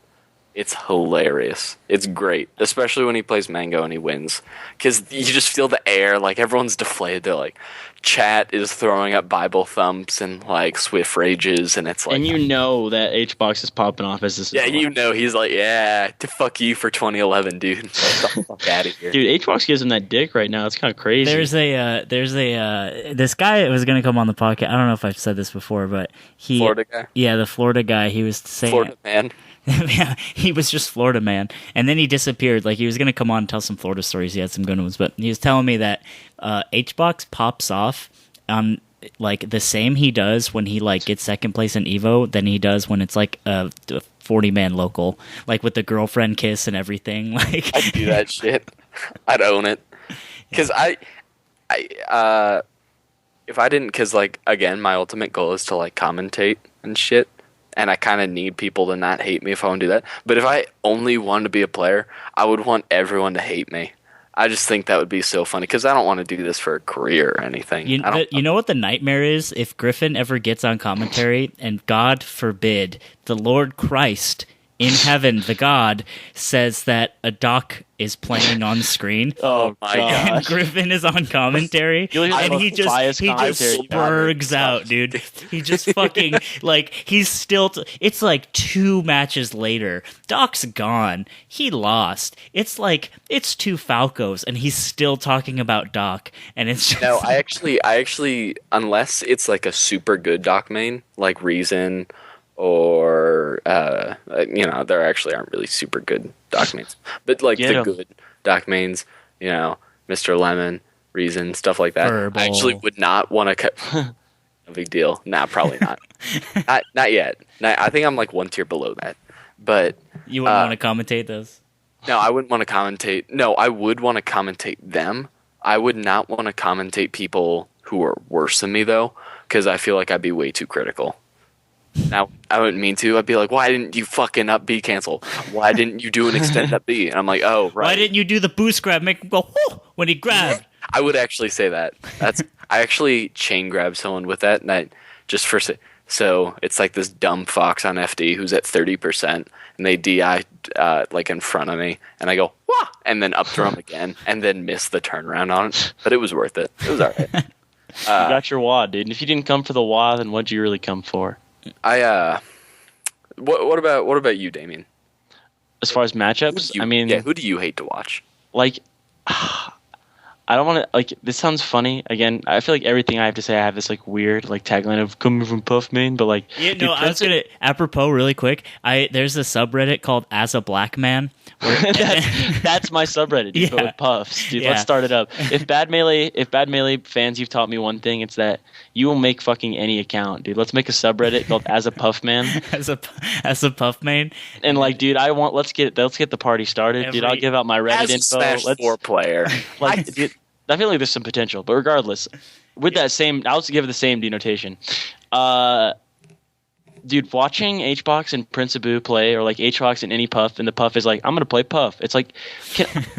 It's hilarious. It's great, especially when he plays Mango and he wins, because you just feel the air. Like everyone's deflated. They're like, chat is throwing up Bible thumps and like Swift rages, and it's like, and you know that HBox is popping off as this. Yeah, you know he's like, yeah, to fuck you for 2011, dude. Get the fuck out of here, dude. HBox gives him that dick right now. It's kind of crazy. There's this guy that was going to come on the podcast. I don't know if I've said this before, but Florida guy. Yeah, the Florida guy. He was saying Florida man. Yeah, he was just Florida man, and then he disappeared. Like he was gonna come on and tell some Florida stories. He had some good ones, but he was telling me that HBox pops off on like the same he does when he like gets second place in Evo than he does when it's like a 40-man local, like with the girlfriend kiss and everything. Like I'd do that shit. I'd own it because if I didn't, because like again, my ultimate goal is to like commentate and shit. And I kind of need people to not hate me if I want to do that. But if I only wanted to be a player, I would want everyone to hate me. I just think that would be so funny because I don't want to do this for a career or anything. You know what the nightmare is? If Griffin ever gets on commentary and God forbid the Lord Christ in heaven, the God, says that a doc is playing on screen. Oh my god! And Griffin is on commentary, and he just spurgs out, dude. He just fucking like he's still. It's like 2 matches later. Doc's gone. He lost. It's like it's 2 Falcos, and he's still talking about Doc. And it's just, no. I actually, unless it's like a super good Doc main, like Reason. Or there actually aren't really super good doc mains, but like the good doc mains, Mr. Lemon, Reason, stuff like that. Verbal. I actually would not want to. No big deal. Nah, probably not. not yet. I think I'm like 1 tier below that. But you wouldn't want to commentate those. No, I wouldn't want to commentate. No, I would want to commentate them. I would not want to commentate people who are worse than me though, because I feel like I'd be way too critical. Now, I wouldn't mean to. I'd be like, why didn't you fucking up B cancel? Why didn't you do an extend up B? And I'm like, oh, right. Why didn't you do the boost grab, make him go, whoo, when he grabbed? I would actually say that. I actually chain grab someone with that, and so it's like this dumb fox on FD who's at 30%, and they DI like in front of me, and I go, wah, and then up throw him again, and then miss the turnaround on it. But it was worth it. It was all right. You got your wah, dude. And if you didn't come for the wah, then what'd you really come for? What about you, Damien? As far as matchups, who do you hate to watch? Like, I don't want to, like, this sounds funny. Again, I feel like everything I have to say, I have this, like, weird, like, tagline of coming from Puff main, but, like... Yeah, no, I was gonna, apropos, really quick, there's a subreddit called As a Black Man. That's my subreddit, dude, but with puffs. Dude, let's start it up. If Bad Melee fans, you've taught me one thing, it's that you will make fucking any account, dude. Let's make a subreddit called As a Puff Man. As a Puff Man. And like, dude, let's get the party started. Dude, I'll give out my Reddit info. Smash 4 player. Like, dude, I feel like there's some potential, but regardless, with that same, I'll just give it the same denotation. Dude, watching HBox and Prince Abu play, or like HBox and any Puff, and the Puff is like, I'm gonna play Puff. It's like,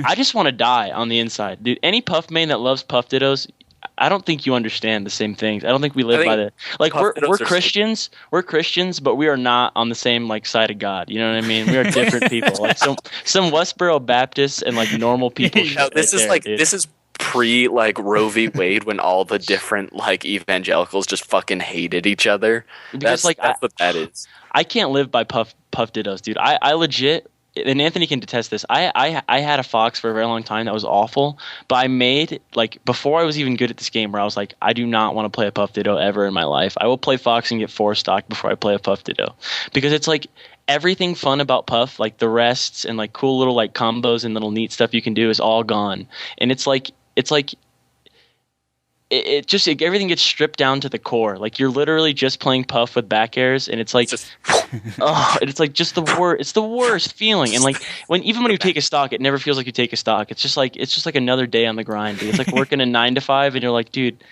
I just want to die on the inside, dude. Any Puff main that loves Puff dittos, I don't think you understand the same things. I don't think we live by the like we're Christians. We're Christians, but we are not on the same like side of God. You know what I mean? We are different people. Like some Westboro Baptists and like normal people. This is pre like Roe v. Wade when all the different like evangelicals just fucking hated each other. That's what that is. I can't live by Puff dittos, dude. I legit, and Anthony can detest this. I had a Fox for a very long time that was awful, but I made, like, before I was even good at this game, where I was like, I do not want to play a Puff ditto ever in my life. I will play Fox and get 4 stock before I play a Puff ditto, because it's like everything fun about Puff, like the rests and like cool little like combos and little neat stuff you can do, is all gone, and it's like it just everything gets stripped down to the core. Like you're literally just playing Puff with back airs, and it's like, it's like just the worst. It's the worst feeling. And like when you take a stock, it never feels like you take a stock. It's just like another day on the grind, dude. It's like working a 9 to 5, and you're like, dude,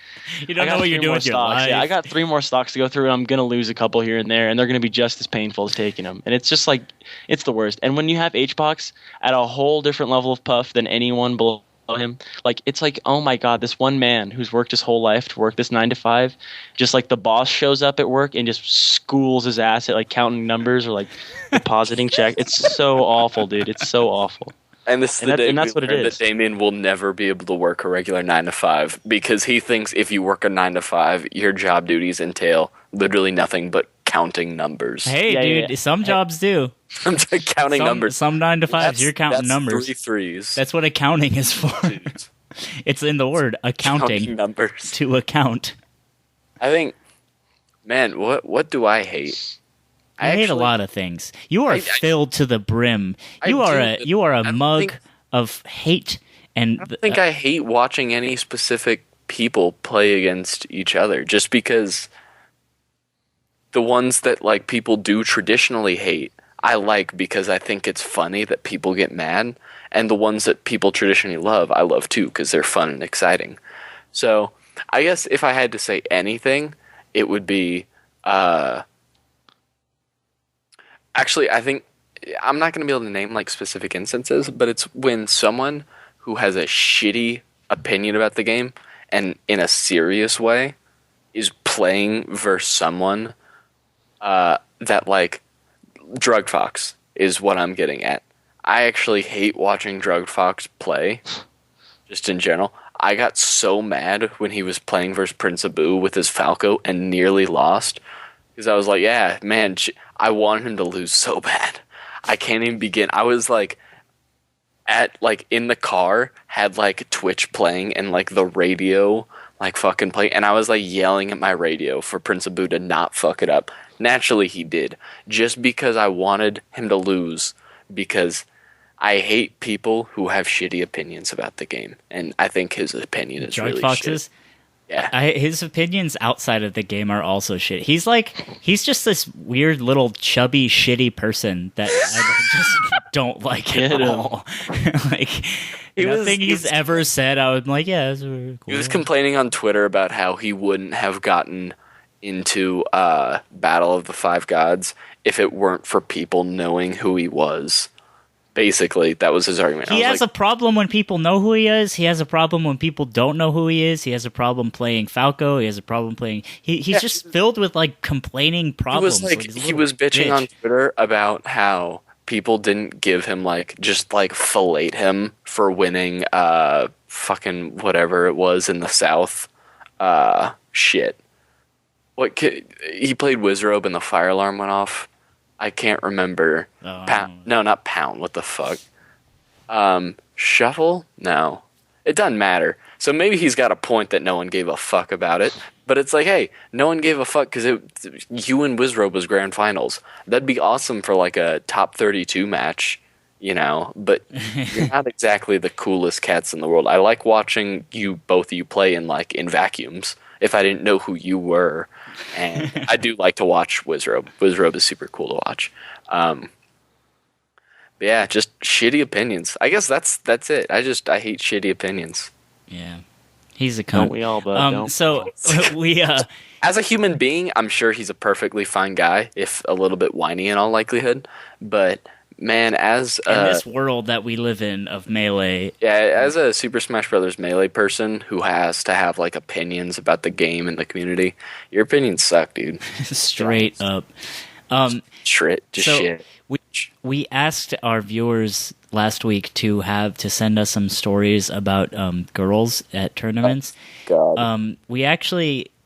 you don't know what you're doing with your life. Yeah, I got 3 more stocks to go through, and I'm gonna lose a couple here and there, and they're gonna be just as painful as taking them. And it's just like, it's the worst. And when you have HBox at a whole different level of Puff than anyone below him. Like, it's like, oh my god, this one man who's worked his whole life to work this 9 to 5, just like the boss shows up at work and just schools his ass at like counting numbers or like depositing check. It's so awful, dude. It's so awful. And this is the day that's we what it learned is. that Damien will never be able to work a regular 9 to 5 because he thinks if you work a 9 to 5, your job duties entail literally nothing but counting numbers. Hey, Yeah, dude, yeah. some jobs do. I'm just counting numbers. Some 9 to 5s, you're counting that's numbers. 3 threes. That's what accounting is for. Dude. It's in the word Counting accounting. numbers. To account. I think, man, what do I hate? I hate a lot of things. You are filled to the brim. You are a mug of hate. And I don't think I hate watching any specific people play against each other, just because the ones that like people do traditionally hate, I like because I think it's funny that people get mad, and the ones that people traditionally love, I love too because they're fun and exciting. So I guess if I had to say anything, it would be actually, I think I'm not going to be able to name like specific instances, but it's when someone who has a shitty opinion about the game and in a serious way is playing versus someone that like Drug Fox is what I'm getting at. I actually hate watching Drug Fox play, just in general. I got so mad when he was playing versus Prince Abu with his Falco and nearly lost because I was like, yeah, man, I wanted him to lose so bad. I can't even begin. I was like in the car, had like Twitch playing and like the radio like fucking play, and I was like yelling at my radio for Prince Abu to not fuck it up. Naturally he did, just because I wanted him to lose, because I hate people who have shitty opinions about the game, and I think his opinion is Drug really Fox's? shit. Yeah. His opinions outside of the game are also shit. He's just this weird little chubby shitty person that I just don't like at all. Like nothing he's ever said, I was like, yeah, that's really cool. He was complaining on Twitter about how he wouldn't have gotten into Battle of the Five Gods if it weren't for people knowing who he was. Basically, that was his argument. He has a problem when people know who he is. He has a problem when people don't know who he is. He has a problem playing Falco. He has a problem playing... He's just filled with, like, complaining problems. He was bitching on Twitter about how people didn't give him, like, just, like, fillet him for winning fucking whatever it was in the South. Shit. He played Wizrobe and the fire alarm went off. I can't remember. No, not Pound. What the fuck? Shuffle? No. It doesn't matter. So maybe he's got a point that no one gave a fuck about it. But it's like, hey, no one gave a fuck because you and Wizrobe was grand finals. That'd be awesome for like a top 32 match, you know. But you're not exactly the coolest cats in the world. I like watching both of you play in vacuums. If I didn't know who you were. And I do like to watch Wizrobe. Wizrobe is super cool to watch. But yeah, just shitty opinions. I guess that's it. I hate shitty opinions. Yeah. He's a cunt. Don't we all, bud? Don't. So we as a human being, I'm sure he's a perfectly fine guy, if a little bit whiny in all likelihood. But man, in this world that we live in of Melee, as a Super Smash Brothers Melee person who has to have like opinions about the game and the community, your opinions suck, dude. Straight up. Shit. We asked our viewers last week to send us some stories about girls at tournaments. Oh, God.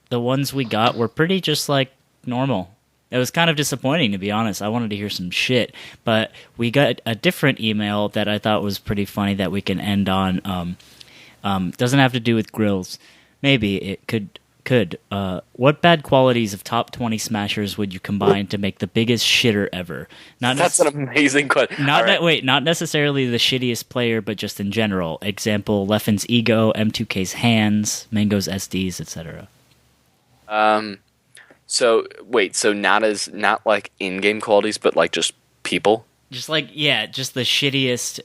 The ones we got were pretty just like normal. It was kind of disappointing, to be honest. I wanted to hear some shit, but we got a different email that I thought was pretty funny that we can end on. Doesn't have to do with grills. Maybe it could. What bad qualities of top 20 smashers would you combine to make the biggest shitter ever? That's an amazing question. Not necessarily the shittiest player, but just in general. Example: Leffen's ego, M2K's hands, Mango's SDs, etc. So not like in-game qualities, but like just people. Just the shittiest.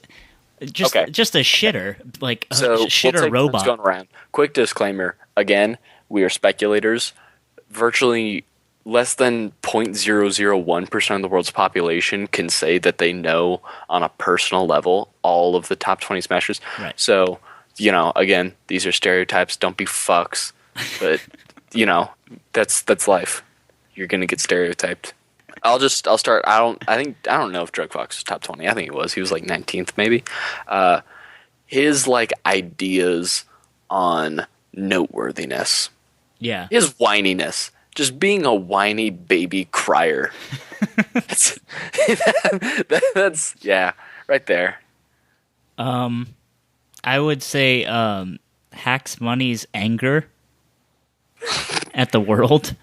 Just a shitter, like a shitter we'll take robot. Going around. Quick disclaimer: again, we are speculators. Virtually less than 0.001% of the world's population can say that they know on a personal level all of the top 20 smashers. Right. So again, these are stereotypes. Don't be fucks. But, that's life. You're going to get stereotyped. I'll start. I don't know if Drug Fox was top 20. I think he was. He was like 19th maybe. His like ideas on noteworthiness. Yeah. His whininess. Just being a whiny baby crier. that's right there. I would say Hacks Money's anger at the world.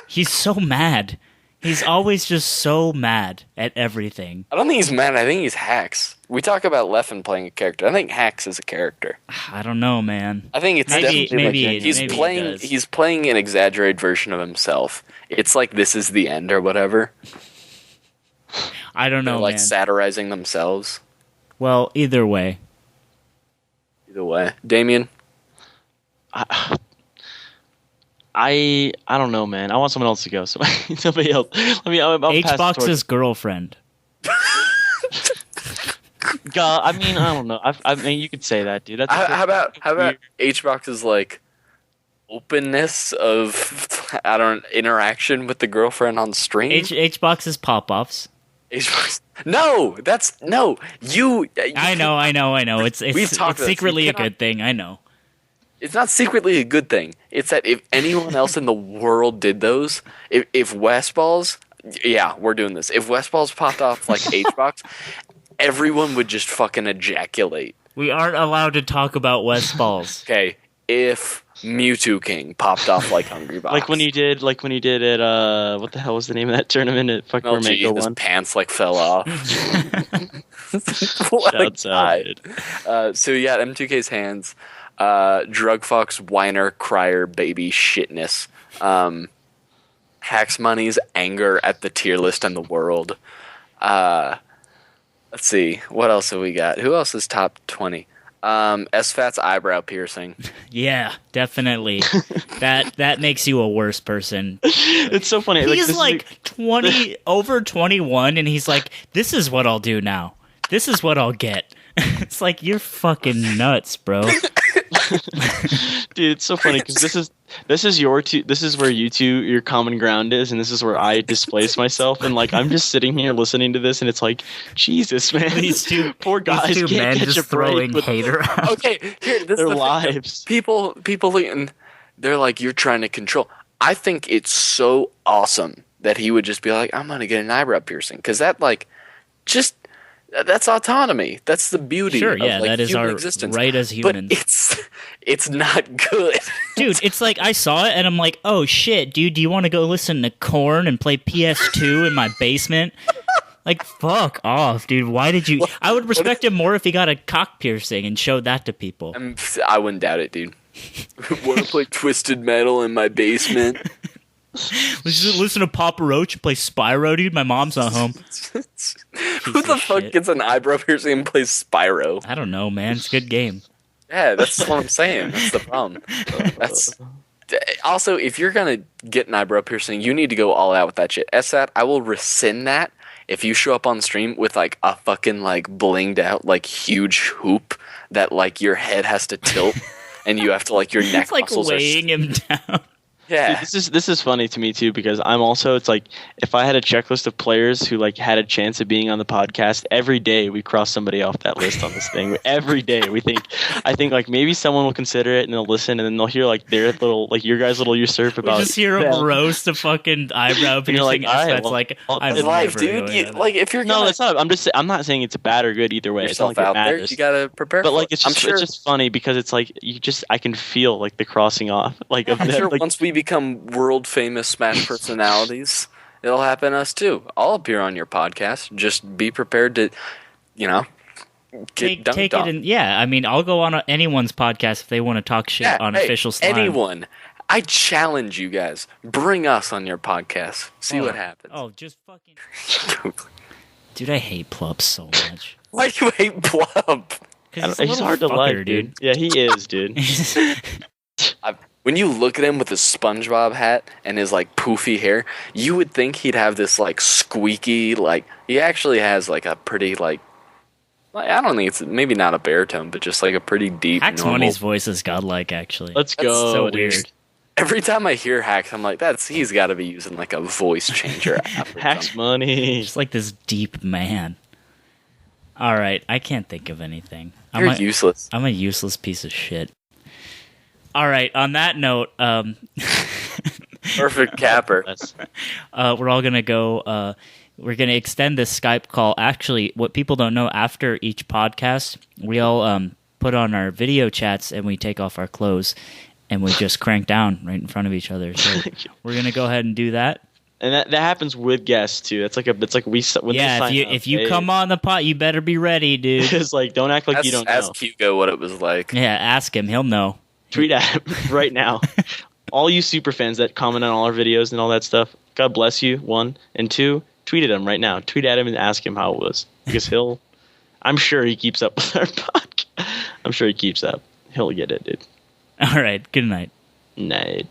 He's so mad. He's always just so mad at everything. I don't think he's mad. I think he's Hacks. We talk about Leffen playing a character. I think Hacks is a character. I don't know, man. I think it's definitely he's playing an exaggerated version of himself. It's like This Is the End or whatever. I don't know, They're like man. satirizing themselves. Well, either way. Damien? I don't know, man. I want someone else to go. Somebody else. I'll pass H-Box's girlfriend. God, I don't know. I mean, you could say that, dude. That's How about H-Box's like openness of interaction with the girlfriend on stream? H-Box's pop-offs. H-Box. No, you. I know. It's secretly a good thing. I know. It's not secretly a good thing. It's that if anyone else in the world did those, if Westballs, yeah, we're doing this. If Westballs popped off like H-Box, everyone would just fucking ejaculate. We aren't allowed to talk about Westballs. Okay, if Mewtwo King popped off like Hungry Box. like when he did at what the hell was the name of that tournament at fucking Romego his one? pants like fell off. Shouts out, dude. So yeah, M2K's hands. Drug Fox, whiner, crier, baby, shitness. Hacks Money's anger at the tier list and the world. Let's see, what else have we got? Who else is top 20? SFAT's eyebrow piercing. Yeah, definitely. that makes you a worse person. It's so funny. He's like 20 over 21, and he's like, "This is what I'll do now. This is what I'll get." It's like, you're fucking nuts, bro. Dude, it's so funny because this is where you two, your common ground is, and this is where I displace myself, and like I'm just sitting here listening to this, and it's like, Jesus, man, These two poor guys these two can't men catch just a break throwing with hate around. Okay, here, this their is the lives. thing. People, they're like, you're trying to control. I think it's so awesome that he would just be like, I'm gonna get an eyebrow piercing, because that that's autonomy. That's the beauty. Sure, of, yeah, like, that is human our existence. right as humans. But it's not good. Dude, it's like I saw it and I'm like, oh shit, dude, do you want to go listen to Korn and play PS2 in my basement? Like, fuck off, dude. Why did you? I would respect him more if he got a cock piercing and showed that to people. I wouldn't doubt it, dude. Want to play Twisted Metal in my basement? Let's just listen to Papa Roach and play Spyro, dude. My mom's not home. Who the fuck shit. gets an eyebrow piercing and plays Spyro? I don't know, man. It's a good game. Yeah, that's what I'm saying. That's the problem. Also, if you're gonna get an eyebrow piercing, you need to go all out with that shit. SAT, I will rescind that if you show up on stream with like a fucking like blinged out like huge hoop that like your head has to tilt and you have to like your neck It's like muscles weighing him down. Yeah. Dude, this is funny to me too because I'm also, it's like if I had a checklist of players who like had a chance of being on the podcast, every day we cross somebody off that list on this thing. Every day I think like maybe someone will consider it and they'll listen and then they'll hear like their little like your guys' little usurp about. We just hear him roast a fucking eyebrow piercing. like, all right, That's well, like It's I'm life, never dude. doing Like if you're No, gonna that's not. I'm not saying it's bad or good either way. It's not yourself like it out there, matters. you gotta prepare. But for like it. it's just funny because it's like I can feel like the crossing off like of I'm that, sure like, once we become world famous Smash personalities, it'll happen to us too. I'll appear on your podcast. Just be prepared to, get dunked take on. it in. Yeah, I mean, I'll go on anyone's podcast if they want to talk shit on official slime. Anyone. I challenge you guys. Bring us on your podcast. See what happens. Oh, just fucking. Dude, I hate Plub so much. Why do you hate Plub? he's hard to like, dude. Yeah, he is, dude. When you look at him with his SpongeBob hat and his like poofy hair, you would think he'd have this like squeaky, like he actually has like a pretty like Like, I don't think it's maybe not a baritone, but just like a pretty deep, Hack's normal. Money's voice is godlike, actually. Let's That's go, so dude. weird. Every time I hear Hack, I'm like, he's got to be using like a voice changer app. or Hack's something. money. Just like this deep man. All right, I can't think of anything. You're useless. I'm a useless piece of shit. All right, on that note, Perfect capper. we're all gonna go. We're gonna extend this Skype call. Actually, what people don't know, after each podcast, we all put on our video chats and we take off our clothes and we just crank down right in front of each other. So we're gonna go ahead and do that. And that happens with guests too. It's like when we Yeah, sign up, if you come on the pot, you better be ready, dude. it's like don't act like you don't know. Ask Hugo what it was like. Yeah, ask him. He'll know. Tweet at him right now. All you super fans that comment on all our videos and all that stuff, God bless you, 1. And 2, tweet at him right now. Tweet at him and ask him how it was. Because I'm sure he keeps up with our podcast. I'm sure he keeps up. He'll get it, dude. All right. Good night. Night.